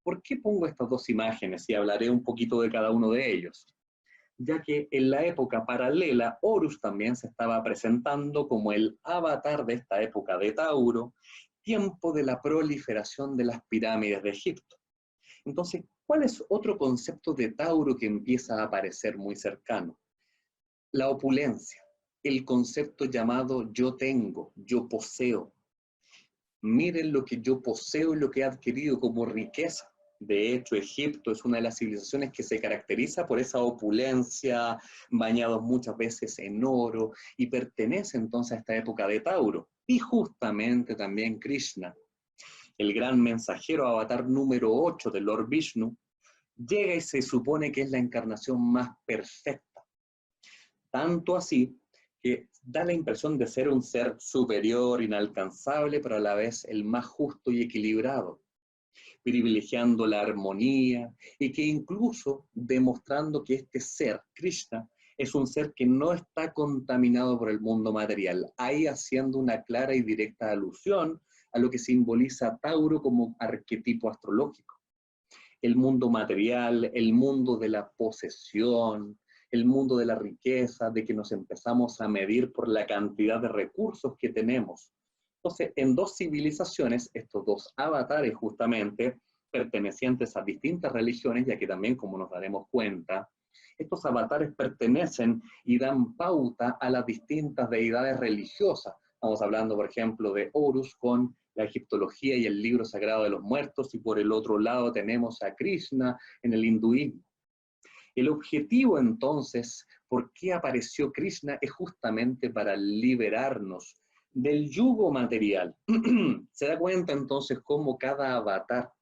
¿Por qué pongo estas dos imágenes? Y hablaré un poquito de cada uno de ellos. Ya que en la época paralela, Horus también se estaba presentando como el avatar de esta época de Tauro, tiempo de la proliferación de las pirámides de Egipto. Entonces, ¿cuál es otro concepto de Tauro que empieza a aparecer muy cercano? La opulencia, el concepto llamado yo tengo, yo poseo. Miren lo que yo poseo y lo que he adquirido como riqueza. De hecho, Egipto es una de las civilizaciones que se caracteriza por esa opulencia, bañados muchas veces en oro, y pertenece entonces a esta época de Tauro. Y justamente también Krishna, el gran mensajero avatar número 8 de Lord Vishnu, llega y se supone que es la encarnación más perfecta. Tanto así que da la impresión de ser un ser superior, inalcanzable, pero a la vez el más justo y equilibrado, privilegiando la armonía y que incluso demostrando que este ser, Krishna, es un ser que no está contaminado por el mundo material, ahí haciendo una clara y directa alusión a lo que simboliza Tauro como arquetipo astrológico. El mundo material, el mundo de la posesión, el mundo de la riqueza, de que nos empezamos a medir por la cantidad de recursos que tenemos. Entonces, en dos civilizaciones, estos dos avatares justamente, pertenecientes a distintas religiones, ya que también, como nos daremos cuenta, estos avatares pertenecen y dan pauta a las distintas deidades religiosas. Estamos hablando, por ejemplo, de Horus con la egiptología y el libro sagrado de los muertos, y por el otro lado tenemos a Krishna en el hinduismo. El objetivo entonces, ¿por qué apareció Krishna? Es justamente para liberarnos del yugo material. Se da cuenta entonces cómo cada avatar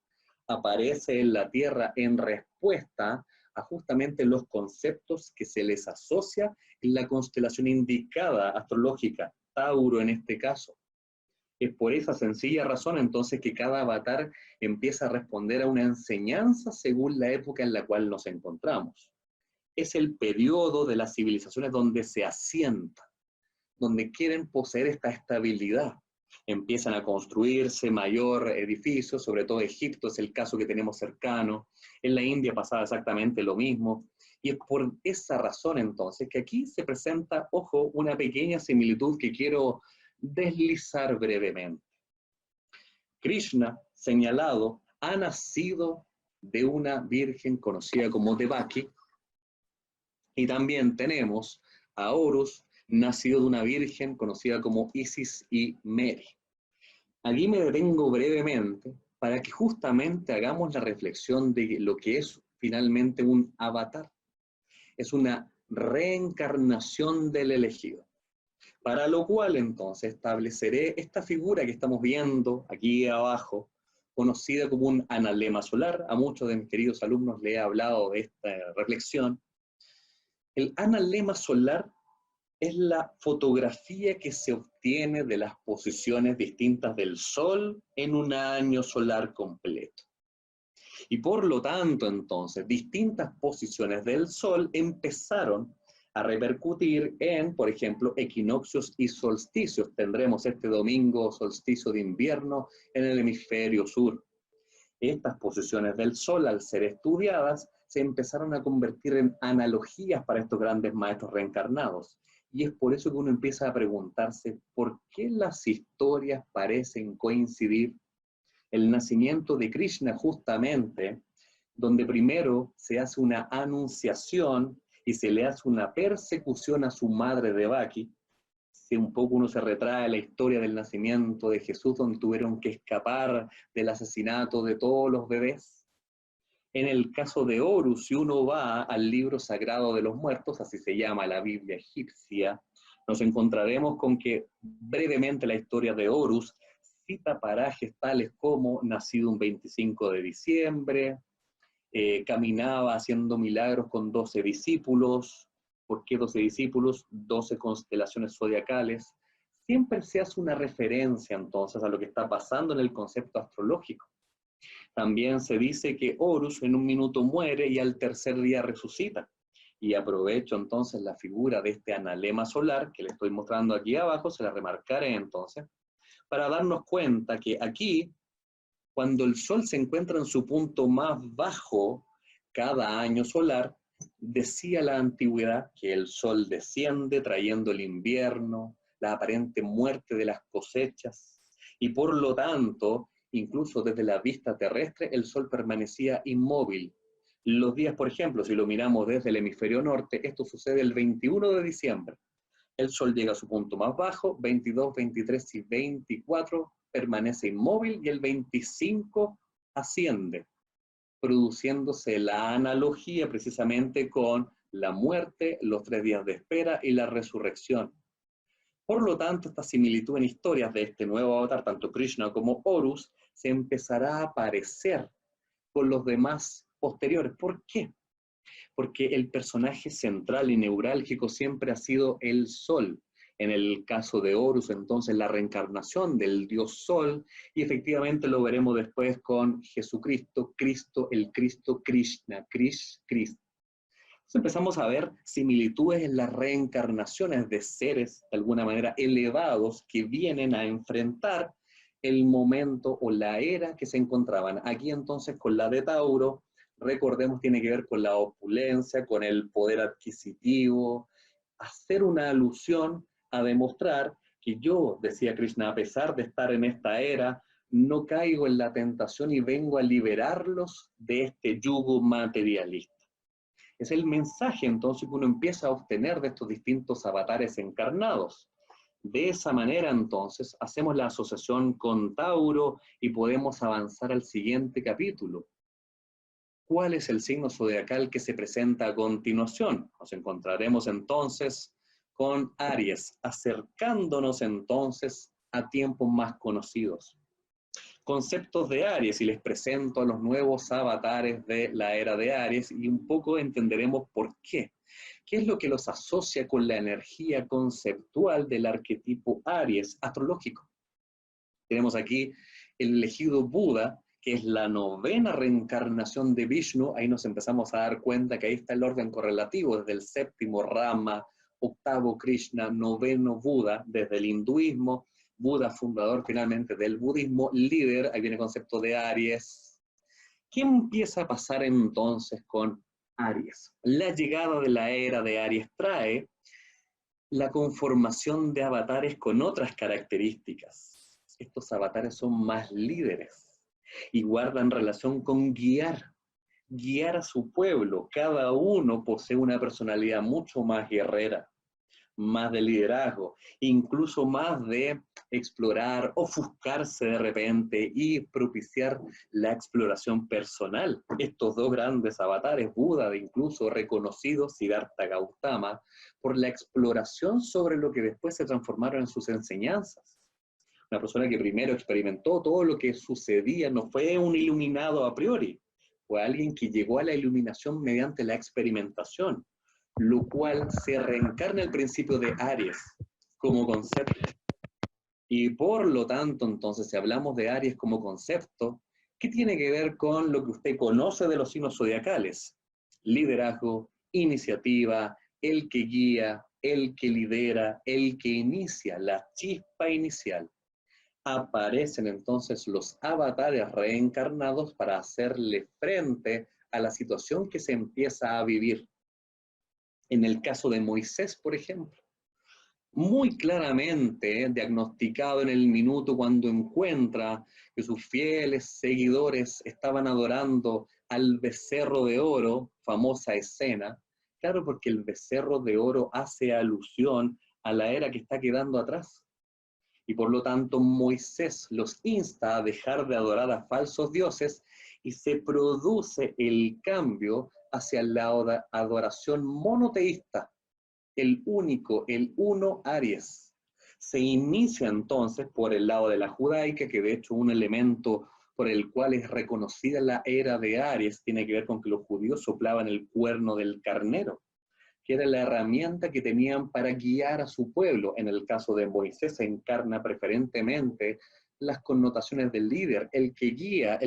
aparece en la Tierra en respuesta a justamente los conceptos que se les asocia en la constelación indicada astrológica, Tauro en este caso. Es por esa sencilla razón entonces que cada avatar empieza a responder a una enseñanza según la época en la cual nos encontramos. Es el periodo de las civilizaciones donde se asienta, donde quieren poseer esta estabilidad. Empiezan a construirse mayor edificios, sobre todo Egipto es el caso que tenemos cercano, en la India pasaba exactamente lo mismo, y es por esa razón entonces que aquí se presenta, ojo, una pequeña similitud que quiero deslizar brevemente. Krishna, señalado, ha nacido de una virgen conocida como Devaki, y también tenemos a Horus, nacido de una virgen conocida como Isis y Mary. Aquí me detengo brevemente para que justamente hagamos la reflexión de lo que es finalmente un avatar. Es una reencarnación del elegido. Para lo cual entonces estableceré esta figura que estamos viendo aquí abajo, conocida como un analema solar. A muchos de mis queridos alumnos les he hablado de esta reflexión. El analema solar es la fotografía que se obtiene de las posiciones distintas del Sol en un año solar completo. Y por lo tanto, entonces, distintas posiciones del Sol empezaron a repercutir en, por ejemplo, equinoccios y solsticios. Tendremos este domingo solsticio de invierno en el hemisferio sur. Estas posiciones del Sol, al ser estudiadas, se empezaron a convertir en analogías para estos grandes maestros reencarnados. Y es por eso que uno empieza a preguntarse por qué las historias parecen coincidir. El nacimiento de Krishna justamente, donde primero se hace una anunciación y se le hace una persecución a su madre Devaki. Si un poco uno se retrae la historia del nacimiento de Jesús, donde tuvieron que escapar del asesinato de todos los bebés. En el caso de Horus, si uno va al libro sagrado de los muertos, así se llama la Biblia egipcia, nos encontraremos con que brevemente la historia de Horus cita parajes tales como nacido un 25 de diciembre, caminaba haciendo milagros con 12 discípulos. ¿Por qué 12 discípulos? 12 constelaciones zodiacales. Siempre se hace una referencia entonces a lo que está pasando en el concepto astrológico. También se dice que Horus en un minuto muere y al tercer día resucita. Y aprovecho entonces la figura de este analema solar que le estoy mostrando aquí abajo, se la remarcaré entonces, para darnos cuenta que aquí, cuando el Sol se encuentra en su punto más bajo cada año solar, decía la antigüedad que el Sol desciende trayendo el invierno, la aparente muerte de las cosechas, y por lo tanto, incluso desde la vista terrestre, el Sol permanecía inmóvil. Los días, por ejemplo, si lo miramos desde el hemisferio norte, esto sucede el 21 de diciembre. El Sol llega a su punto más bajo, 22, 23 y 24 permanece inmóvil y el 25 asciende, produciéndose la analogía precisamente con la muerte, los 3 días de espera y la resurrección. Por lo tanto, esta similitud en historias de este nuevo avatar, tanto Krishna como Horus, se empezará a aparecer con los demás posteriores. ¿Por qué? Porque el personaje central y neurálgico siempre ha sido el Sol. En el caso de Horus, entonces, la reencarnación del dios Sol, y efectivamente lo veremos después con Jesucristo, Cristo, el Cristo, Krishna, Krish, Cristo. Entonces empezamos a ver similitudes en las reencarnaciones de seres, de alguna manera, elevados, que vienen a enfrentar el momento o la era que se encontraban. Aquí entonces con la de Tauro, recordemos, tiene que ver con la opulencia, con el poder adquisitivo, hacer una alusión a demostrar que yo, decía Krishna, a pesar de estar en esta era, no caigo en la tentación y vengo a liberarlos de este yugo materialista. Es el mensaje entonces que uno empieza a obtener de estos distintos avatares encarnados. De esa manera entonces hacemos la asociación con Tauro y podemos avanzar al siguiente capítulo. ¿Cuál es el signo zodiacal que se presenta a continuación? Nos encontraremos entonces con Aries, acercándonos entonces a tiempos más conocidos. Conceptos de Aries, y les presento a los nuevos avatares de la era de Aries y un poco entenderemos por qué. ¿Qué es lo que los asocia con la energía conceptual del arquetipo Aries astrológico? Tenemos aquí el elegido Buda, que es la 9ª reencarnación de Vishnu. Ahí nos empezamos a dar cuenta que ahí está el orden correlativo, desde el 7º Rama, 8º Krishna, 9º Buda, desde el hinduismo, Buda fundador finalmente del budismo, líder, ahí viene el concepto de Aries. ¿Qué empieza a pasar entonces con Aries? La llegada de la era de Aries trae la conformación de avatares con otras características. Estos avatares son más líderes y guardan relación con guiar a su pueblo. Cada uno posee una personalidad mucho más guerrera, más de liderazgo, incluso más de explorar, ofuscarse de repente y propiciar la exploración personal. Estos dos grandes avatares, Buda, incluso reconocidos, Siddhartha Gautama, por la exploración sobre lo que después se transformaron en sus enseñanzas. Una persona que primero experimentó todo lo que sucedía, no fue un iluminado a priori, fue alguien que llegó a la iluminación mediante la experimentación, lo cual se reencarna el principio de Aries como concepto. Y por lo tanto, entonces, si hablamos de Aries como concepto, ¿qué tiene que ver con lo que usted conoce de los signos zodiacales? Liderazgo, iniciativa, el que guía, el que lidera, el que inicia, la chispa inicial. Aparecen entonces los avatares reencarnados para hacerle frente a la situación que se empieza a vivir. En el caso de Moisés, por ejemplo, muy claramente diagnosticado en el minuto cuando encuentra que sus fieles seguidores estaban adorando al becerro de oro, famosa escena, claro, porque el becerro de oro hace alusión a la era que está quedando atrás. Y por lo tanto Moisés los insta a dejar de adorar a falsos dioses y se produce el cambio hacia la adoración monoteísta, el único, el uno Aries. Se inicia entonces por el lado de la judaica, que de hecho un elemento por el cual es reconocida la era de Aries tiene que ver con que los judíos soplaban el cuerno del carnero, que era la herramienta que tenían para guiar a su pueblo. En el caso de Moisés se encarna preferentemente las connotaciones del líder, el que guía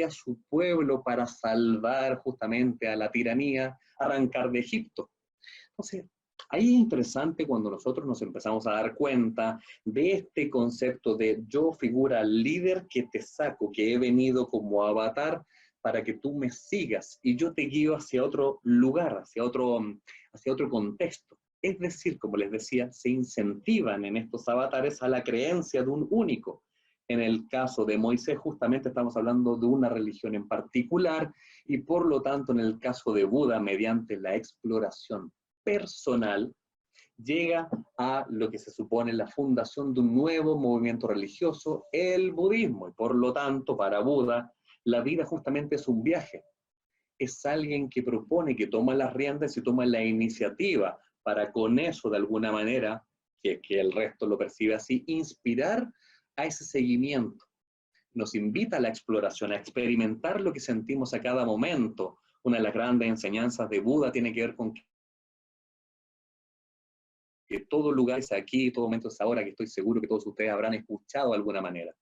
a su pueblo para salvar justamente a la tiranía, arrancar de Egipto. Entonces, ahí es interesante cuando nosotros nos empezamos a dar cuenta de este concepto de yo, figura líder, que te saco, que he venido como avatar para que tú me sigas y yo te guío hacia otro lugar, hacia otro contexto. Es decir, como les decía, se incentivan en estos avatares a la creencia de un único. En el caso de Moisés, justamente estamos hablando de una religión en particular, y por lo tanto, en el caso de Buda, mediante la exploración personal, llega a lo que se supone la fundación de un nuevo movimiento religioso, el budismo. Y por lo tanto, para Buda, la vida justamente es un viaje. Es alguien que propone, que toma las riendas y toma la iniciativa para con eso, de alguna manera, que el resto lo percibe así, inspirar a ese seguimiento. Nos invita a la exploración, a experimentar lo que sentimos a cada momento. Una de las grandes enseñanzas de Buda tiene que ver con que todo lugar es aquí, todo momento es ahora, que estoy seguro que todos ustedes habrán escuchado de alguna manera.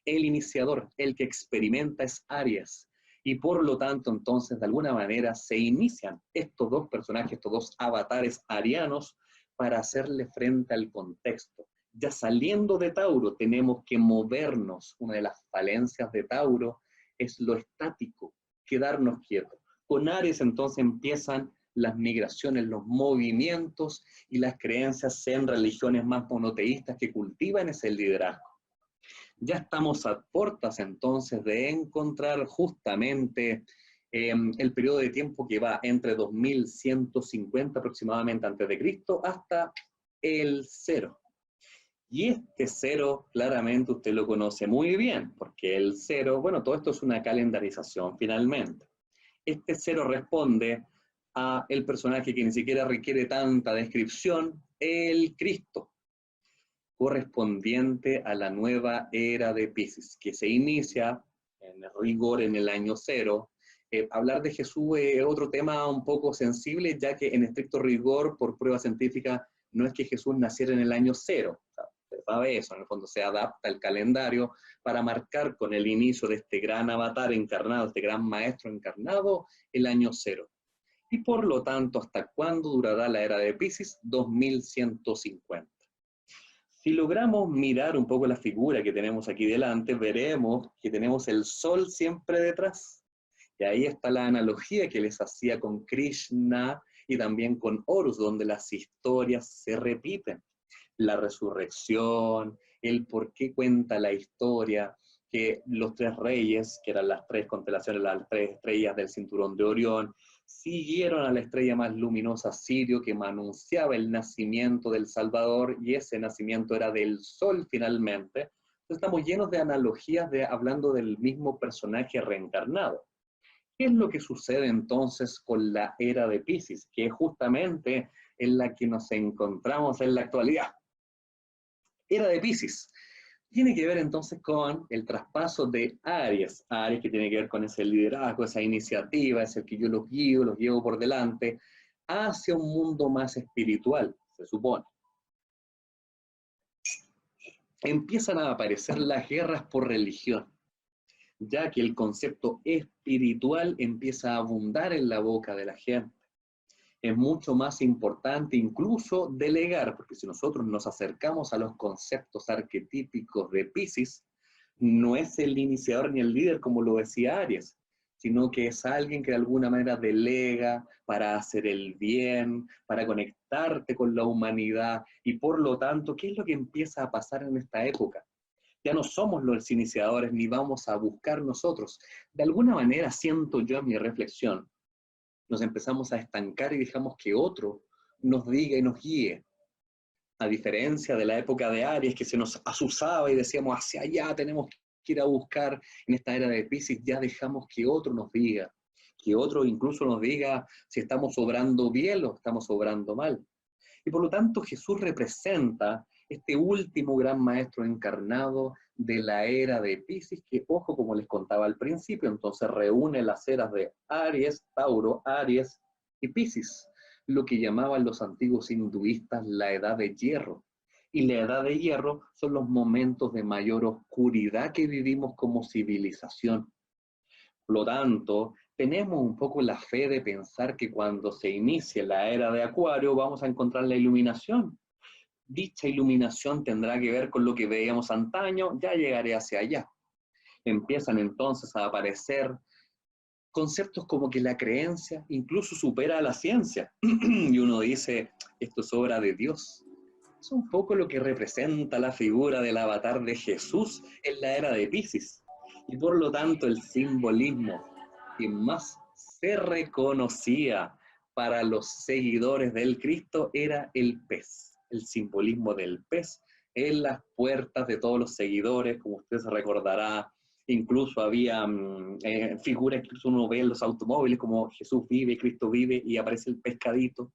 El iniciador, el que experimenta es Aries, y por lo tanto entonces de alguna manera se inician estos dos personajes, estos dos avatares arianos para hacerle frente al contexto. Ya saliendo de Tauro tenemos que movernos. Una de las falencias de Tauro es lo estático, quedarnos quietos. Con Aries entonces empiezan las migraciones, los movimientos y las creencias en religiones más monoteístas que cultivan ese liderazgo. Ya estamos a puertas entonces de encontrar justamente el periodo de tiempo que va entre 2150 aproximadamente antes de Cristo hasta el 0. Y este 0 claramente usted lo conoce muy bien, porque el 0, bueno, todo esto es una calendarización finalmente. Este 0 responde a el personaje que ni siquiera requiere tanta descripción, el Cristo, correspondiente a la nueva era de Piscis, que se inicia en rigor en el año 0. Hablar de Jesús es otro tema un poco sensible, ya que en estricto rigor, por prueba científica, no es que Jesús naciera en el año 0. O sea, se sabe eso, en el fondo se adapta el calendario para marcar con el inicio de este gran avatar encarnado, este gran maestro encarnado, el año 0. Y por lo tanto, ¿hasta cuándo durará la era de Piscis? 2150. Si logramos mirar un poco la figura que tenemos aquí delante, veremos que tenemos el sol siempre detrás. Y ahí está la analogía que les hacía con Krishna y también con Horus, donde las historias se repiten. La resurrección, el por qué cuenta la historia, que los tres reyes, que eran las tres constelaciones, las tres estrellas del cinturón de Orión, siguieron a la estrella más luminosa Sirio, que anunciaba el nacimiento del Salvador, y ese nacimiento era del sol finalmente. Entonces estamos llenos de analogías hablando del mismo personaje reencarnado. ¿Qué es lo que sucede entonces con la era de Piscis? Que es justamente en la que nos encontramos en la actualidad. Era de Piscis. Tiene que ver entonces con el traspaso de Aries. Aries que tiene que ver con ese liderazgo, esa iniciativa, es el que yo los llevo por delante, hacia un mundo más espiritual, se supone. Empiezan a aparecer las guerras por religión, ya que el concepto espiritual empieza a abundar en la boca de la gente. Es mucho más importante incluso delegar, porque si nosotros nos acercamos a los conceptos arquetípicos de Piscis, no es el iniciador ni el líder como lo decía Aries, sino que es alguien que de alguna manera delega para hacer el bien, para conectarte con la humanidad, y por lo tanto, ¿qué es lo que empieza a pasar en esta época? Ya no somos los iniciadores ni vamos a buscar nosotros. De alguna manera siento yo en mi reflexión, nos empezamos a estancar y dejamos que otro nos diga y nos guíe. A diferencia de la época de Aries, que se nos azuzaba y decíamos, hacia allá tenemos que ir a buscar, en esta era de Piscis ya dejamos que otro nos diga, que otro incluso nos diga si estamos obrando bien o estamos obrando mal. Y por lo tanto Jesús representa este último gran maestro encarnado de la era de Piscis, que, ojo, como les contaba al principio, entonces reúne las eras de Aries, Tauro, Aries y Piscis, lo que llamaban los antiguos hinduistas la edad de hierro. y la edad de hierro son los momentos de mayor oscuridad que vivimos como civilización. Por lo tanto, tenemos un poco la fe de pensar que cuando se inicie la era de Acuario vamos a encontrar la iluminación. Dicha iluminación tendrá que ver con lo que veíamos antaño, ya llegaré hacia allá. Empiezan entonces a aparecer conceptos como que la creencia incluso supera a la ciencia. Y uno dice, esto es obra de Dios. Es un poco lo que representa la figura del avatar de Jesús en la era de Piscis. Y por lo tanto el simbolismo que más se reconocía para los seguidores del Cristo era el pez. El simbolismo del pez en las puertas de todos los seguidores, como usted se recordará. Incluso había figuras que uno ve en los automóviles como Jesús vive, Cristo vive, y aparece el pescadito,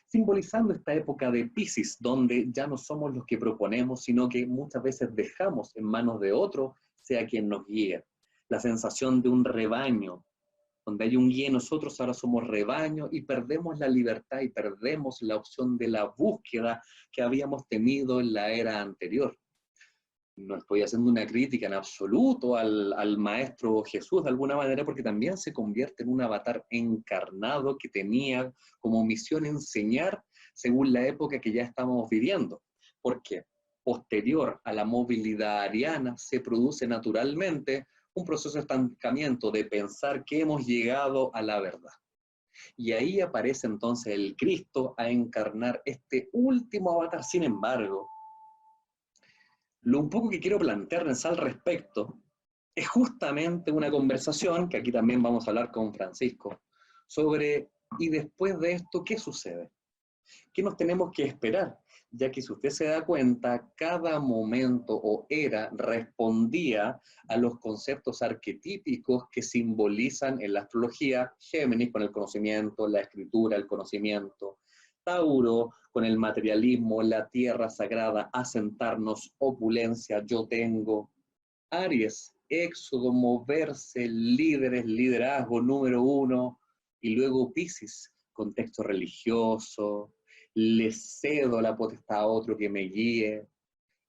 simbolizando esta época de Piscis, donde ya no somos los que proponemos, sino que muchas veces dejamos en manos de otro, sea quien nos guíe. La sensación de un rebaño, donde hay un guía, nosotros ahora somos rebaño y perdemos la libertad y perdemos la opción de la búsqueda que habíamos tenido en la era anterior. No estoy haciendo una crítica en absoluto al maestro Jesús de alguna manera, porque también se convierte en un avatar encarnado que tenía como misión enseñar según la época que ya estamos viviendo. Porque posterior a la movilidad ariana se produce naturalmente un proceso de estancamiento, de pensar que hemos llegado a la verdad. Y ahí aparece entonces el Cristo a encarnar este último avatar. Sin embargo, lo un poco que quiero plantearles al respecto es justamente una conversación, que aquí también vamos a hablar con Francisco, sobre, y después de esto, ¿qué sucede? ¿Qué nos tenemos que esperar? Ya que si usted se da cuenta, cada momento o era respondía a los conceptos arquetípicos que simbolizan en la astrología. Géminis con el conocimiento, la escritura, el conocimiento. Tauro con el materialismo, la tierra sagrada, asentarnos, opulencia, yo tengo. Aries, éxodo, moverse, líderes, liderazgo número uno. Y luego Piscis, contexto religioso, le cedo la potestad a otro que me guíe.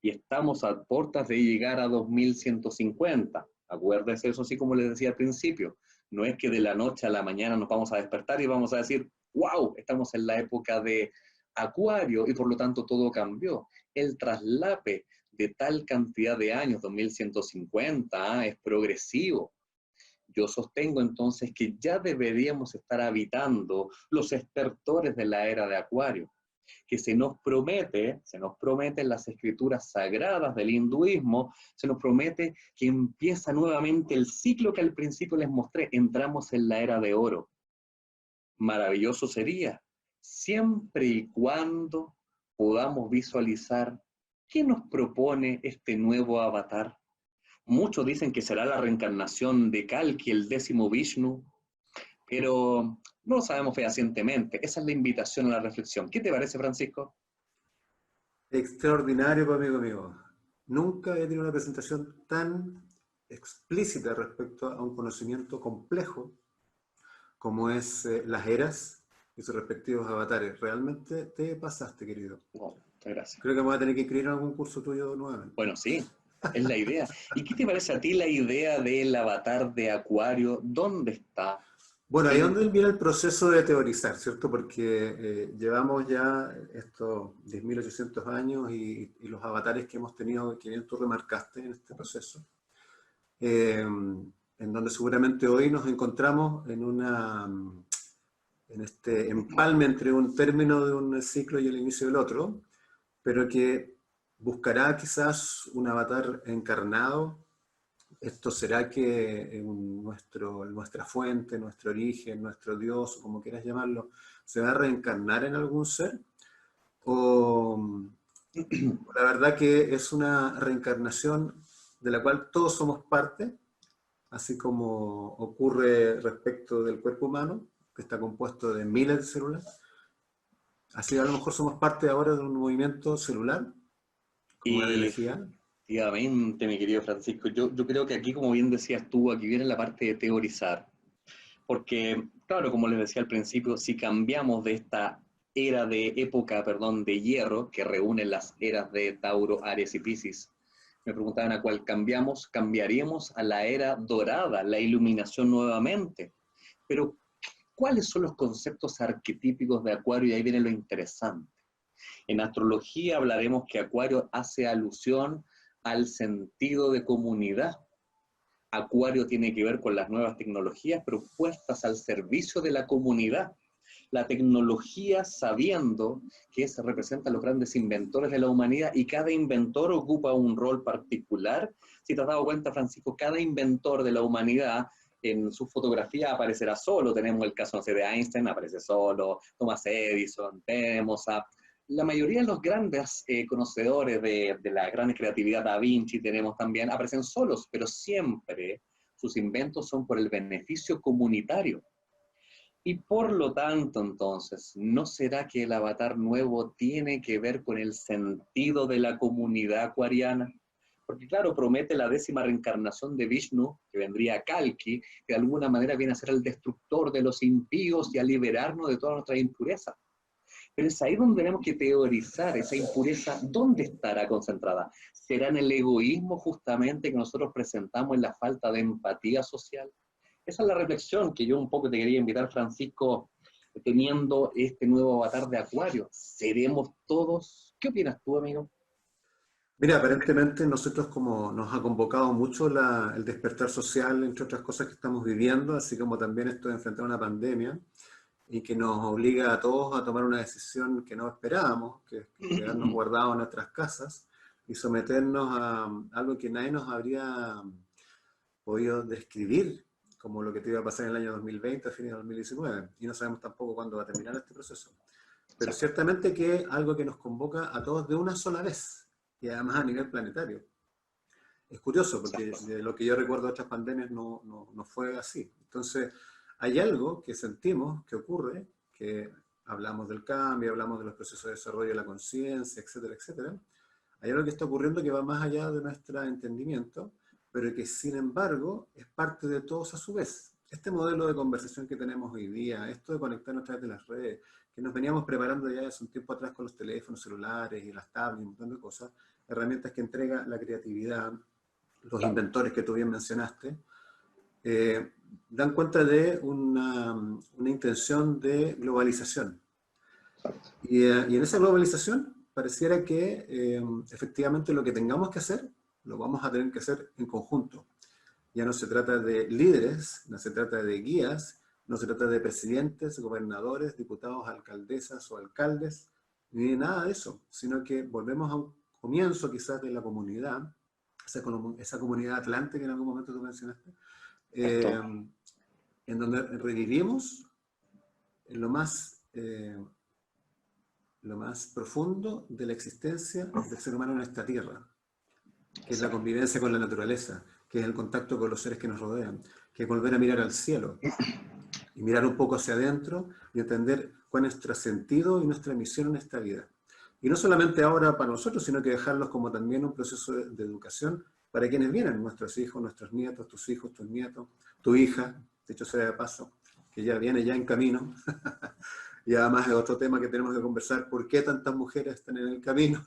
Y estamos a puertas de llegar a 2150. Acuérdese, eso sí, como les decía al principio, no es que de la noche a la mañana nos vamos a despertar y vamos a decir, wow, estamos en la época de Acuario y por lo tanto todo cambió. El traslape de tal cantidad de años, 2150, es progresivo. Yo sostengo entonces que ya deberíamos estar habitando los estertores de la era de Acuario, que se nos promete en las escrituras sagradas del hinduismo, se nos promete que empieza nuevamente el ciclo que al principio les mostré, entramos en la era de oro. Maravilloso sería, siempre y cuando podamos visualizar qué nos propone este nuevo avatar. Muchos dicen que será la reencarnación de Kalki, el 10º Vishnu, pero no lo sabemos fehacientemente. Esa es la invitación a la reflexión. ¿Qué te parece, Francisco? Extraordinario, pues, amigo mío. Nunca he tenido una presentación tan explícita respecto a un conocimiento complejo como es las eras y sus respectivos avatares. Realmente te pasaste, querido. Oh, muchas gracias. Creo que me voy a tener que inscribir en algún curso tuyo nuevamente. Bueno, sí, es la idea. ¿Y qué te parece a ti la idea del avatar de Acuario? ¿Dónde está? Bueno, ahí es donde viene el proceso de teorizar, ¿cierto? Porque llevamos ya estos 10.800 años y los avatares que hemos tenido, que bien tú remarcaste en este proceso, en donde seguramente hoy nos encontramos en este empalme entre un término de un ciclo y el inicio del otro, pero que buscará quizás un avatar encarnado. ¿Esto será que nuestra fuente, nuestro origen, nuestro Dios, o como quieras llamarlo, se va a reencarnar en algún ser? ¿O la verdad que es una reencarnación de la cual todos somos parte, así como ocurre respecto del cuerpo humano, que está compuesto de miles de células? Así a lo mejor somos parte ahora de un movimiento celular, como la Y biología. efectivamente, mi querido Francisco, yo creo que aquí, como bien decías tú, aquí viene la parte de teorizar. Porque, claro, como les decía al principio, si cambiamos de esta época, de hierro, que reúne las eras de Tauro, Aries y Piscis. Me preguntaban a cuál cambiamos, cambiaríamos a la era dorada, la iluminación nuevamente. Pero, ¿cuáles son los conceptos arquetípicos de Acuario? Y ahí viene lo interesante. En astrología hablaremos que Acuario hace alusión al sentido de comunidad. Acuario tiene que ver con las nuevas tecnologías, pero puestas al servicio de la comunidad. La tecnología sabiendo que se representa a los grandes inventores de la humanidad y cada inventor ocupa un rol particular. Si te has dado cuenta, Francisco, cada inventor de la humanidad en su fotografía aparecerá solo. Tenemos el caso, no sé, de Einstein, aparece solo, Thomas Edison, tenemos a la mayoría de los grandes conocedores de la gran creatividad, Da Vinci, tenemos también, aparecen solos, pero siempre sus inventos son por el beneficio comunitario. Y por lo tanto, entonces, ¿no será que el avatar nuevo tiene que ver con el sentido de la comunidad acuariana? Porque claro, promete la 10ª reencarnación de Vishnu, que vendría Kalki, que de alguna manera viene a ser el destructor de los impíos y a liberarnos de toda nuestra impureza. Pero es ahí donde tenemos que teorizar esa impureza, ¿dónde estará concentrada? ¿Será en el egoísmo justamente que nosotros presentamos en la falta de empatía social? Esa es la reflexión que yo un poco te quería invitar, Francisco, teniendo este nuevo avatar de Acuario. ¿Seremos todos? ¿Qué opinas tú, amigo? Mira, aparentemente nosotros como nos ha convocado mucho el despertar social, entre otras cosas que estamos viviendo, así como también esto de enfrentar una pandemia, y que nos obliga a todos a tomar una decisión que no esperábamos, que es quedarnos guardados en nuestras casas y someternos a algo que nadie nos habría podido describir como lo que te iba a pasar en el año 2020, a fines de 2019, y no sabemos tampoco cuándo va a terminar este proceso. Pero ciertamente que es algo que nos convoca a todos de una sola vez, y además a nivel planetario. Es curioso, porque de lo que yo recuerdo de otras pandemias no fue así. Entonces, hay algo que sentimos que ocurre, que hablamos del cambio, hablamos de los procesos de desarrollo de la conciencia, etcétera, etcétera. Hay algo que está ocurriendo que va más allá de nuestro entendimiento, pero que sin embargo es parte de todos a su vez. Este modelo de conversación que tenemos hoy día, esto de conectarnos a través de las redes, que nos veníamos preparando ya hace un tiempo atrás con los teléfonos celulares y las tablets y un montón de cosas, herramientas que entrega la creatividad, los inventores que tú bien mencionaste, dan cuenta de una intención de globalización. Y en esa globalización pareciera que efectivamente lo que tengamos que hacer, lo vamos a tener que hacer en conjunto. Ya no se trata de líderes, no se trata de guías, no se trata de presidentes, gobernadores, diputados, alcaldesas o alcaldes, ni de nada de eso, sino que volvemos a un comienzo quizás de la comunidad, esa comunidad atlante que en algún momento tú mencionaste, en donde revivimos en lo más profundo de la existencia del ser humano en esta tierra, que es la convivencia con la naturaleza, que es el contacto con los seres que nos rodean, que es volver a mirar al cielo y mirar un poco hacia adentro y entender cuál es nuestro sentido y nuestra misión en esta vida. Y no solamente ahora para nosotros, sino que dejarlos como también un proceso de educación para quienes vienen, nuestros hijos, nuestros nietos, tus hijos, tus nietos, tu hija, de hecho sea de paso, que ya viene ya en camino. Y además es otro tema que tenemos que conversar, ¿por qué tantas mujeres están en el camino?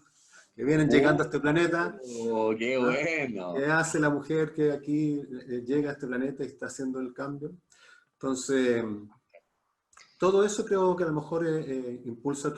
Que vienen llegando a este planeta. ¡Oh, qué bueno! ¿Qué hace la mujer que aquí llega a este planeta y está haciendo el cambio? Entonces, todo eso creo que a lo mejor impulsa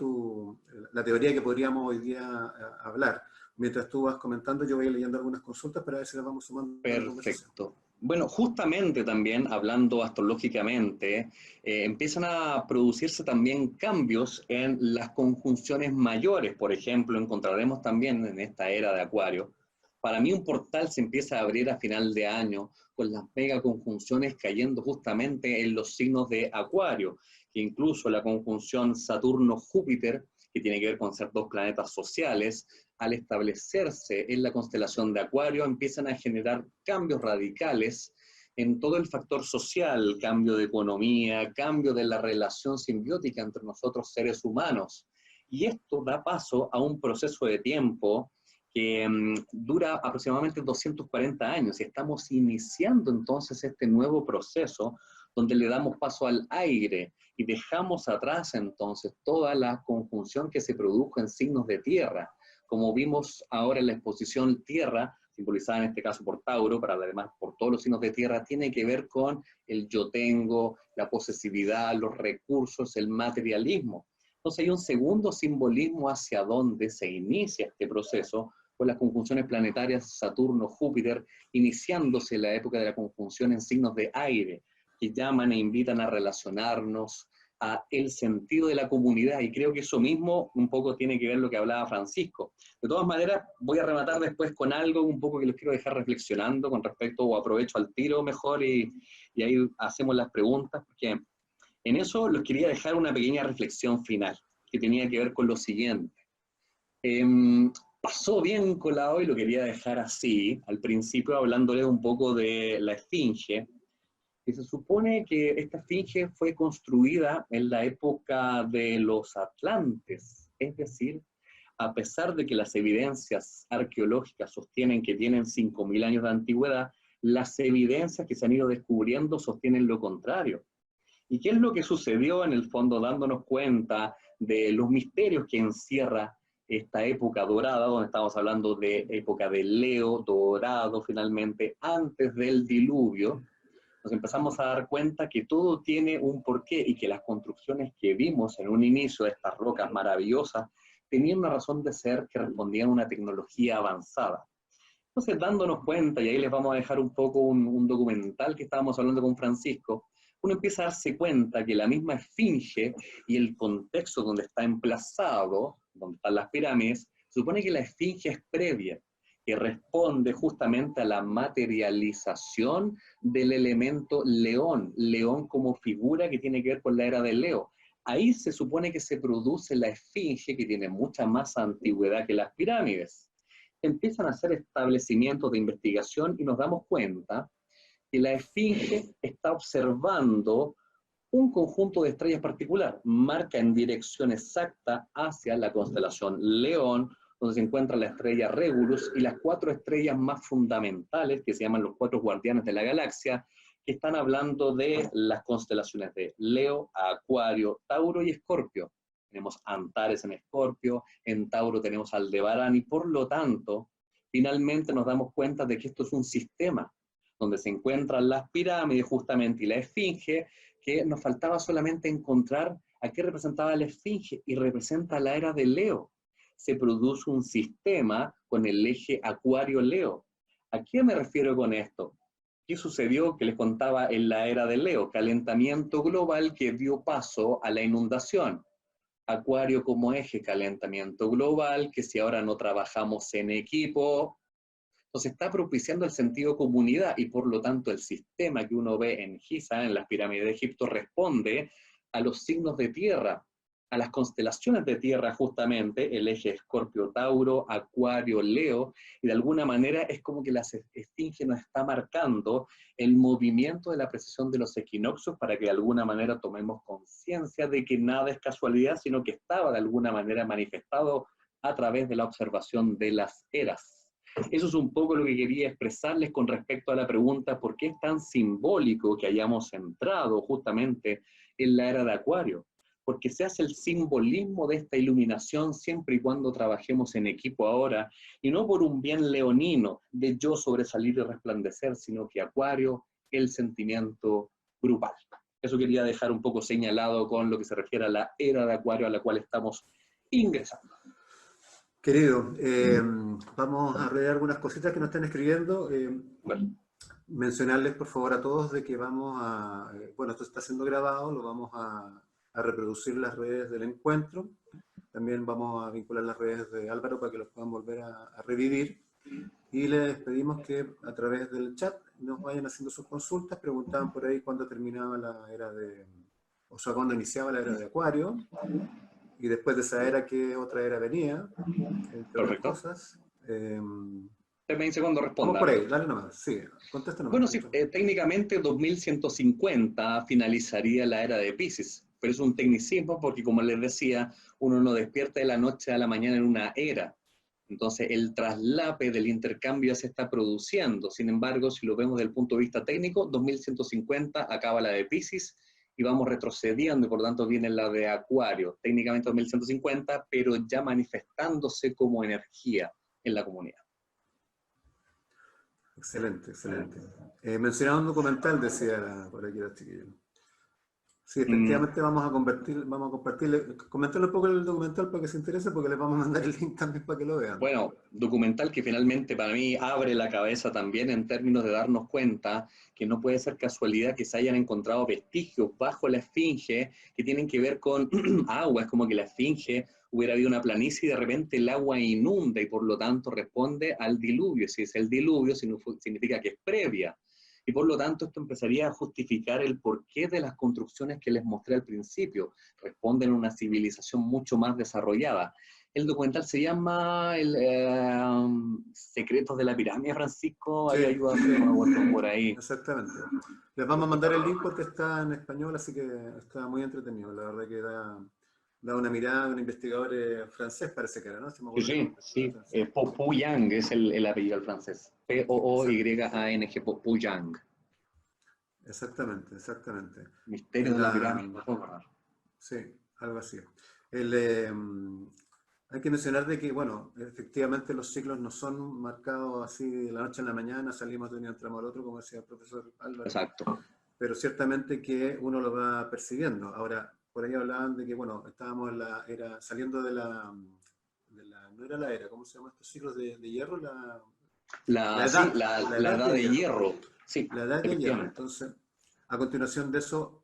la teoría que podríamos hoy día hablar. Mientras tú vas comentando, yo voy leyendo algunas consultas para ver si las vamos sumando a la conversación. Perfecto. Bueno, justamente también hablando astrológicamente, empiezan a producirse también cambios en las conjunciones mayores. Por ejemplo, encontraremos también en esta era de Acuario, para mí un portal se empieza a abrir a final de año con las mega conjunciones cayendo justamente en los signos de Acuario, que incluso la conjunción Saturno-Júpiter, que tiene que ver con ser dos planetas sociales, al establecerse en la constelación de Acuario, empiezan a generar cambios radicales en todo el factor social, cambio de economía, cambio de la relación simbiótica entre nosotros seres humanos. Y esto da paso a un proceso de tiempo que dura aproximadamente 240 años y estamos iniciando entonces este nuevo proceso donde le damos paso al aire y dejamos atrás entonces toda la conjunción que se produjo en signos de tierra, como vimos ahora en la exposición tierra, simbolizada en este caso por Tauro, pero además por todos los signos de tierra, tiene que ver con el yo tengo, la posesividad, los recursos, el materialismo. Entonces hay un segundo simbolismo hacia donde se inicia este proceso, con las conjunciones planetarias Saturno-Júpiter, iniciándose la época de la conjunción en signos de aire, que llaman e invitan a relacionarnos, a el sentido de la comunidad, y creo que eso mismo un poco tiene que ver lo que hablaba Francisco. De todas maneras, voy a rematar después con algo un poco que los quiero dejar reflexionando con respecto, o aprovecho al tiro mejor, y ahí hacemos las preguntas, porque en eso los quería dejar una pequeña reflexión final, que tenía que ver con lo siguiente. Pasó bien colado y lo quería dejar así, al principio hablándoles un poco de la esfinge, que se supone que esta esfinge fue construida en la época de los atlantes, es decir, a pesar de que las evidencias arqueológicas sostienen que tienen 5.000 años de antigüedad, las evidencias que se han ido descubriendo sostienen lo contrario. ¿Y qué es lo que sucedió en el fondo, dándonos cuenta de los misterios que encierra esta época dorada, donde estamos hablando de época de Leo, dorado finalmente, antes del diluvio? Nos empezamos a dar cuenta que todo tiene un porqué y que las construcciones que vimos en un inicio de estas rocas maravillosas tenían una razón de ser que respondían a una tecnología avanzada. Entonces, dándonos cuenta, y ahí les vamos a dejar un poco un documental que estábamos hablando con Francisco, uno empieza a darse cuenta que la misma esfinge y el contexto donde está emplazado, donde están las pirámides, se supone que la esfinge es previa, que responde justamente a la materialización del elemento león, león como figura que tiene que ver con la era de Leo. Ahí se supone que se produce la esfinge, que tiene mucha más antigüedad que las pirámides. Empiezan a hacer establecimientos de investigación y nos damos cuenta que la esfinge está observando un conjunto de estrellas particular, marca en dirección exacta hacia la constelación León, donde se encuentra la estrella Regulus y las 4 estrellas más fundamentales, que se llaman los 4 guardianes de la galaxia, que están hablando de las constelaciones de Leo, Acuario, Tauro y Escorpio. Tenemos Antares en Escorpio, en Tauro tenemos Aldebarán, y por lo tanto, finalmente nos damos cuenta de que esto es un sistema, donde se encuentran las pirámides justamente y la esfinge, que nos faltaba solamente encontrar a qué representaba la esfinge, y representa la era de Leo. Se produce un sistema con el eje Acuario-Leo. ¿A qué me refiero con esto? ¿Qué sucedió que les contaba en la era de Leo? Calentamiento global que dio paso a la inundación. Acuario como eje, calentamiento global, que si ahora no trabajamos en equipo, entonces está propiciando el sentido comunidad, y por lo tanto el sistema que uno ve en Giza, en las pirámides de Egipto, responde a los signos de tierra, a las constelaciones de tierra justamente, el eje Escorpio-Tauro, Acuario-Leo, y de alguna manera es como que la esfinge nos está marcando el movimiento de la precesión de los equinoccios, para que de alguna manera tomemos conciencia de que nada es casualidad, sino que estaba de alguna manera manifestado a través de la observación de las eras. Eso es un poco lo que quería expresarles con respecto a la pregunta: ¿por qué es tan simbólico que hayamos entrado justamente en la era de Acuario? Porque se hace el simbolismo de esta iluminación siempre y cuando trabajemos en equipo ahora, y no por un bien leonino de yo sobresalir y resplandecer, sino que Acuario, el sentimiento grupal. Eso quería dejar un poco señalado con lo que se refiere a la era de Acuario a la cual estamos ingresando. Querido, vamos a leer algunas cositas que nos están escribiendo. Bueno. Mencionarles por favor a todos de que vamos a, bueno, esto está siendo grabado, lo vamos a reproducir en las redes del encuentro. También vamos a vincular las redes de Álvaro para que los puedan volver a revivir. Y les pedimos que a través del chat nos vayan haciendo sus consultas. Preguntaban por ahí cuándo terminaba la era de, o sea, cuándo iniciaba la era de Acuario. Y después de esa era, ¿qué otra era venía? Entre otras cosas. Usted me dice cuando responda. Vamos por ahí, dale nomás, sí, contesta nomás. Bueno, sí, técnicamente 2150 finalizaría la era de Piscis, pero es un tecnicismo porque, como les decía, uno no despierta de la noche a la mañana en una era. Entonces, el traslape del intercambio ya se está produciendo. Sin embargo, si lo vemos desde el punto de vista técnico, 2150 acaba la de Piscis y vamos retrocediendo, y por lo tanto viene la de Acuario, técnicamente 2150, pero ya manifestándose como energía en la comunidad. Excelente, excelente. Mencionaba un documental, decía por aquí la chiquilla. Sí, efectivamente vamos a compartirle, comentarle un poco el documental para que se interese, porque les vamos a mandar el link también para que lo vean. Bueno, documental que finalmente para mí abre la cabeza también en términos de darnos cuenta que no puede ser casualidad que se hayan encontrado vestigios bajo la esfinge que tienen que ver con agua. Es como que la esfinge hubiera habido una planicie y de repente el agua inunda y por lo tanto responde al diluvio. Si es el diluvio, significa que es previa. Y por lo tanto esto empezaría a justificar el porqué de las construcciones que les mostré al principio. Responden a una civilización mucho más desarrollada. El documental se llama Secretos de la Pirámide, Francisco. Sí, Ahí ayuda por ahí. exactamente. Les vamos a mandar el link porque está en español, así que está muy entretenido. La verdad que da una mirada de un investigador francés, parece que era, ¿no? Si me acuerdo bien. Sí. Po Yang es el apellido al francés. P-O-O-Y-A-N-G, Po Yang. Exactamente, exactamente. Misterio de la pirámide. Sí, algo así. Hay que mencionar de que, bueno, efectivamente los ciclos no son marcados así de la noche a la mañana, salimos de un y entramos al otro, como decía el profesor Álvaro. Exacto. Pero ciertamente que uno lo va percibiendo. Ahora, por ahí hablaban de que, bueno, estábamos en la era, saliendo de la, no era la era, ¿cómo se llama estos ciclos de hierro? La edad de hierro. Sí, la edad de hierro. Entonces, a continuación de eso,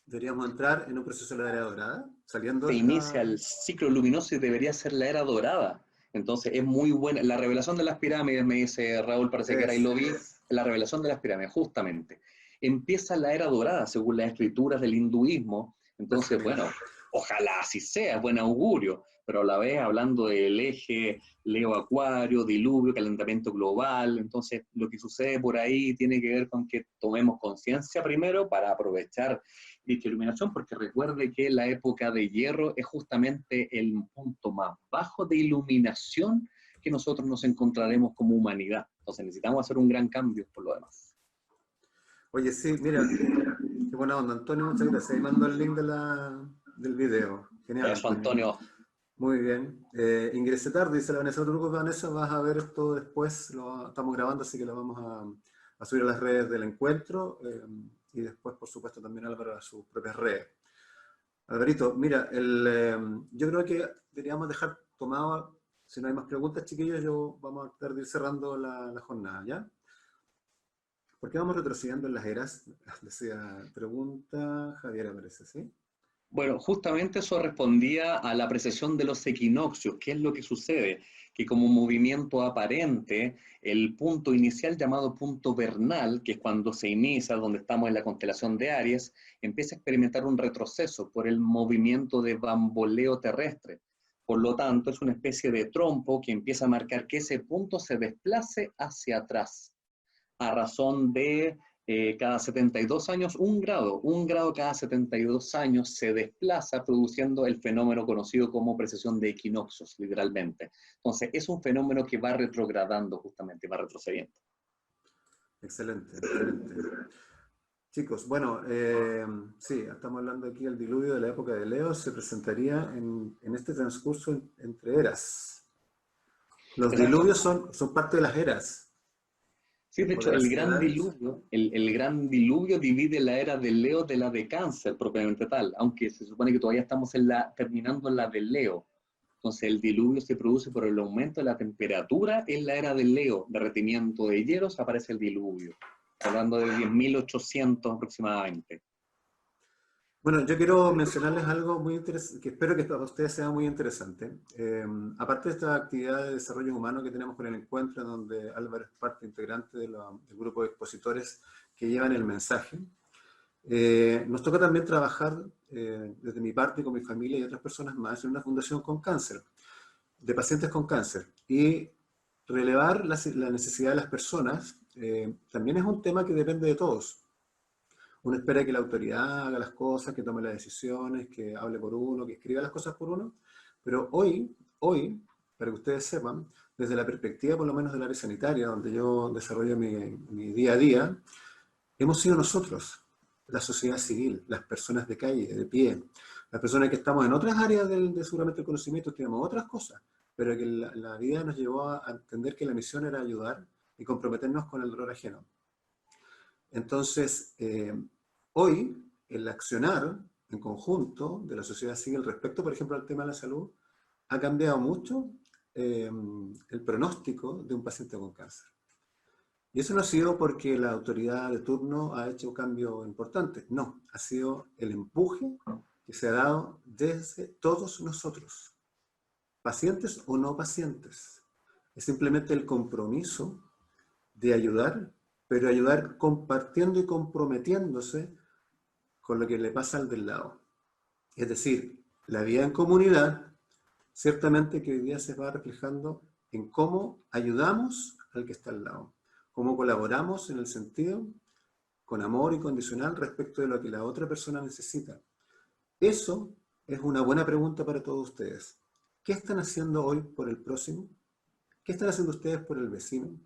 deberíamos entrar en un proceso de la era dorada, saliendo se de inicia el ciclo luminoso y debería ser la era dorada. Entonces es muy buena. La revelación de las pirámides, me dice Raúl, parece que era, y lo vi, la revelación de las pirámides, justamente. Empieza la era dorada, según las escrituras del hinduismo. Entonces, bueno, ojalá así sea, es buen augurio, pero a la vez hablando del eje Leo-Acuario, diluvio, calentamiento global. Entonces, lo que sucede por ahí tiene que ver con que tomemos conciencia primero para aprovechar dicha iluminación, porque recuerde que la época de hierro es justamente el punto más bajo de iluminación que nosotros nos encontraremos como humanidad. Entonces necesitamos hacer un gran cambio por lo demás. Oye, sí, mira, qué buena onda, Antonio, muchas gracias. Ahí mando el link del video. Genial, Eso, Antonio. Muy bien. Ingresé tarde, dice la Vanessa Turco. Vanessa, vas a ver esto después, lo estamos grabando, así que lo vamos a subir a las redes del encuentro. Y después, por supuesto, también Álvaro a sus propias redes. Alvarito, mira, yo creo que deberíamos dejar tomado, si no hay más preguntas, chiquillos, vamos a tratar de ir cerrando la jornada, ¿ya? ¿Por qué vamos retrocediendo en las eras? Decía, pregunta Javier, parece, ¿sí? Bueno, justamente eso respondía a la apreciación de los equinoccios. ¿Qué es lo que sucede? Que como movimiento aparente, el punto inicial llamado punto vernal, que es cuando se inicia, donde estamos en la constelación de Aries, empieza a experimentar un retroceso por el movimiento de bamboleo terrestre. Por lo tanto, es una especie de trompo que empieza a marcar que ese punto se desplace hacia atrás, a razón de cada 72 años, un grado cada 72 años se desplaza produciendo el fenómeno conocido como precesión de equinoccios, literalmente. Entonces, es un fenómeno que va retrogradando justamente, va retrocediendo. Excelente, excelente. Chicos, bueno, sí, estamos hablando aquí del diluvio de la época de Leo, se presentaría en este transcurso entre eras. Los diluvios son parte de las eras. Sí, de hecho, el gran diluvio divide la era de Leo de la de Cáncer, propiamente tal, aunque se supone que todavía estamos terminando en la de Leo. Entonces, el diluvio se produce por el aumento de la temperatura en la era de Leo, derretimiento de hielos, aparece el diluvio, hablando de 10.800 aproximadamente. Bueno, yo quiero mencionarles algo muy interesante, que espero que para ustedes sea muy interesante. Aparte de esta actividad de desarrollo humano que tenemos con el encuentro, en donde Álvaro es parte integrante del grupo de expositores que llevan el mensaje, nos toca también trabajar desde mi parte, con mi familia y otras personas más, en una fundación con cáncer, de pacientes con cáncer. Y relevar la necesidad de las personas también es un tema que depende de todos. Uno espera que la autoridad haga las cosas, que tome las decisiones, que hable por uno, que escriba las cosas por uno, pero hoy para que ustedes sepan, desde la perspectiva por lo menos del área sanitaria, donde yo desarrollo mi día a día, hemos sido nosotros, la sociedad civil, las personas de calle, de pie, las personas que estamos en otras áreas de seguramente el conocimiento, tenemos otras cosas, pero que la vida nos llevó a entender que la misión era ayudar y comprometernos con el dolor ajeno. Entonces, hoy, el accionar en conjunto de la sociedad civil respecto, por ejemplo, al tema de la salud, ha cambiado mucho el pronóstico de un paciente con cáncer. Y eso no ha sido porque la autoridad de turno ha hecho cambios importantes, no, ha sido el empuje que se ha dado desde todos nosotros, pacientes o no pacientes. Es simplemente el compromiso de ayudar, pero ayudar compartiendo y comprometiéndose con lo que le pasa al del lado. Es decir, la vida en comunidad, ciertamente que hoy día se va reflejando en cómo ayudamos al que está al lado, cómo colaboramos en el sentido con amor incondicional respecto de lo que la otra persona necesita. Eso es una buena pregunta para todos ustedes. ¿Qué están haciendo hoy por el próximo? ¿Qué están haciendo ustedes por el vecino?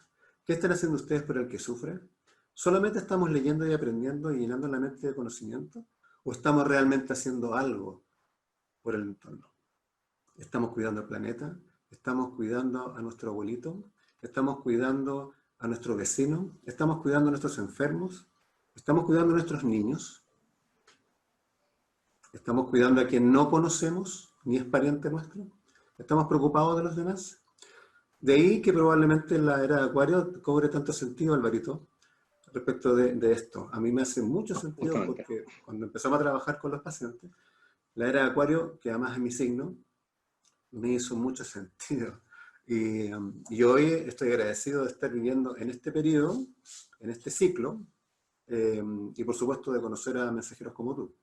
¿Qué están haciendo ustedes por el que sufre? ¿Solamente estamos leyendo y aprendiendo y llenando la mente de conocimiento? ¿O estamos realmente haciendo algo por el entorno? ¿Estamos cuidando el planeta? ¿Estamos cuidando a nuestro abuelito? ¿Estamos cuidando a nuestro vecino? ¿Estamos cuidando a nuestros enfermos? ¿Estamos cuidando a nuestros niños? ¿Estamos cuidando a quien no conocemos ni es pariente nuestro? ¿Estamos preocupados de los demás? De ahí que probablemente la era de Acuario cobre tanto sentido, Alvarito, respecto de esto. A mí me hace mucho sentido porque cuando empezamos a trabajar con los pacientes, la era de Acuario, que además es mi signo, me hizo mucho sentido. Y hoy estoy agradecido de estar viviendo en este periodo, en este ciclo, y por supuesto de conocer a mensajeros como tú.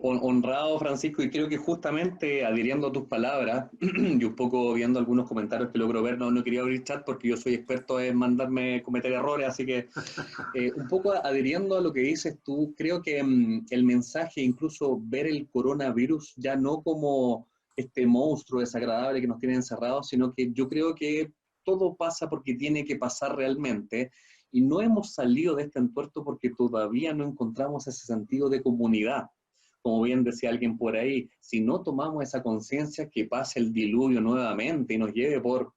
Honrado, Francisco, y creo que justamente adhiriendo a tus palabras y un poco viendo algunos comentarios que logro ver, no quería abrir chat porque yo soy experto en mandarme cometer errores, así que un poco adhiriendo a lo que dices tú, creo que el mensaje, incluso ver el coronavirus ya no como este monstruo desagradable que nos tiene encerrados, sino que yo creo que todo pasa porque tiene que pasar realmente, y no hemos salido de este entuerto porque todavía no encontramos ese sentido de comunidad. Como bien decía alguien por ahí, si no tomamos esa conciencia, que pase el diluvio nuevamente y nos lleve por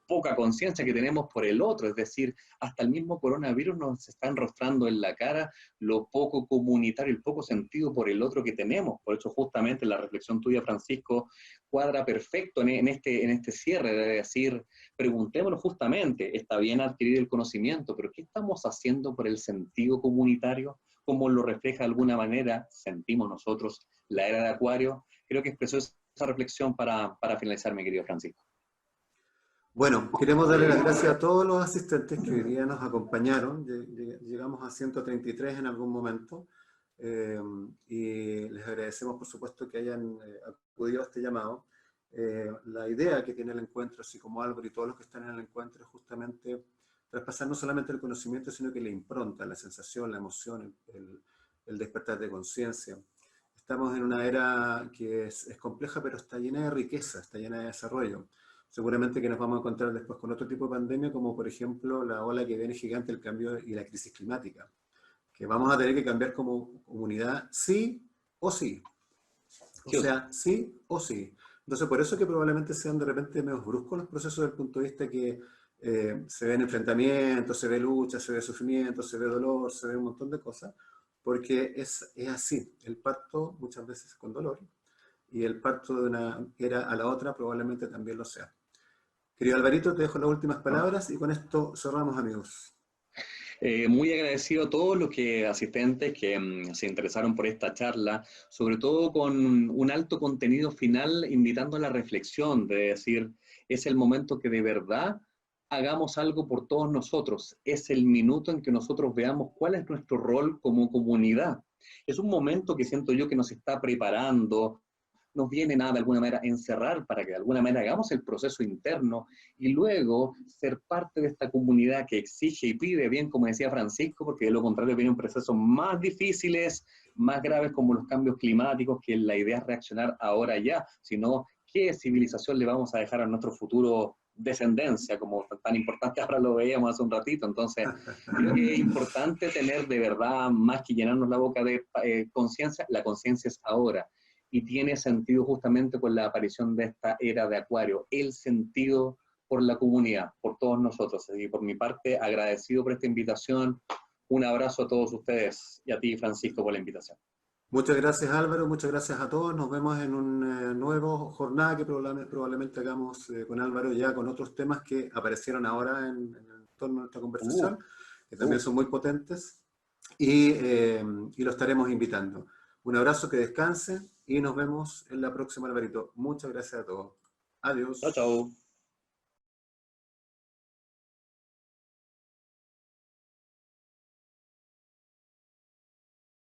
poca conciencia que tenemos por el otro, es decir, hasta el mismo coronavirus nos está enrostrando en la cara lo poco comunitario, el poco sentido por el otro que tenemos. Por eso justamente la reflexión tuya, Francisco, cuadra perfecto en este cierre, de decir, preguntémonos justamente, está bien adquirir el conocimiento, pero ¿qué estamos haciendo por el sentido comunitario? ¿Cómo lo refleja de alguna manera, sentimos nosotros, la era de Acuario? Creo que expresó esa reflexión para finalizar, mi querido Francisco. Bueno, queremos darle las gracias a todos los asistentes que hoy día nos acompañaron. Llegamos a 133 en algún momento, y les agradecemos por supuesto que hayan acudido a este llamado. La idea que tiene el encuentro, así como Álvaro y todos los que están en el encuentro, es justamente traspasar no solamente el conocimiento, sino que la impronta, la sensación, la emoción, el despertar de conciencia. Estamos en una era que es compleja, pero está llena de riqueza, está llena de desarrollo. Seguramente que nos vamos a encontrar después con otro tipo de pandemia, como por ejemplo la ola que viene gigante, el cambio y la crisis climática, que vamos a tener que cambiar como comunidad sí o sí. O sea, sí o sí. Entonces, por eso que probablemente sean de repente menos bruscos los procesos desde el punto de vista que se ven enfrentamientos, se ve lucha, se ve sufrimiento, se ve dolor, se ve un montón de cosas, porque es así. El parto muchas veces es con dolor, y el parto de una era a la otra probablemente también lo sea. Querido Alvarito, te dejo las últimas palabras y con esto cerramos, amigos. Muy agradecido a todos los asistentes que se interesaron por esta charla, sobre todo con un alto contenido final, invitando a la reflexión, de decir, es el momento que de verdad hagamos algo por todos nosotros, es el minuto en que nosotros veamos cuál es nuestro rol como comunidad. Es un momento que siento yo que nos está preparando, nos viene nada de alguna manera encerrar para que de alguna manera hagamos el proceso interno y luego ser parte de esta comunidad que exige y pide, bien como decía Francisco, porque de lo contrario vienen procesos más difíciles, más graves como los cambios climáticos, que la idea es reaccionar ahora ya, sino qué civilización le vamos a dejar a nuestro futuro descendencia, como tan importante ahora lo veíamos hace un ratito. Entonces, creo que es importante tener de verdad, más que llenarnos la boca de conciencia, la conciencia es ahora. Y tiene sentido justamente con la aparición de esta era de Acuario, el sentido por la comunidad, por todos nosotros. Y por mi parte, agradecido por esta invitación. Un abrazo a todos ustedes y a ti, Francisco, por la invitación. Muchas gracias Álvaro, muchas gracias a todos. Nos vemos en una nueva jornada que probablemente hagamos con Álvaro ya con otros temas que aparecieron ahora en el torno de nuestra conversación, que también son muy potentes, y lo estaremos invitando. Un abrazo, que descansen y nos vemos en la próxima, Alvarito. Muchas gracias a todos. Adiós. Chao, chao.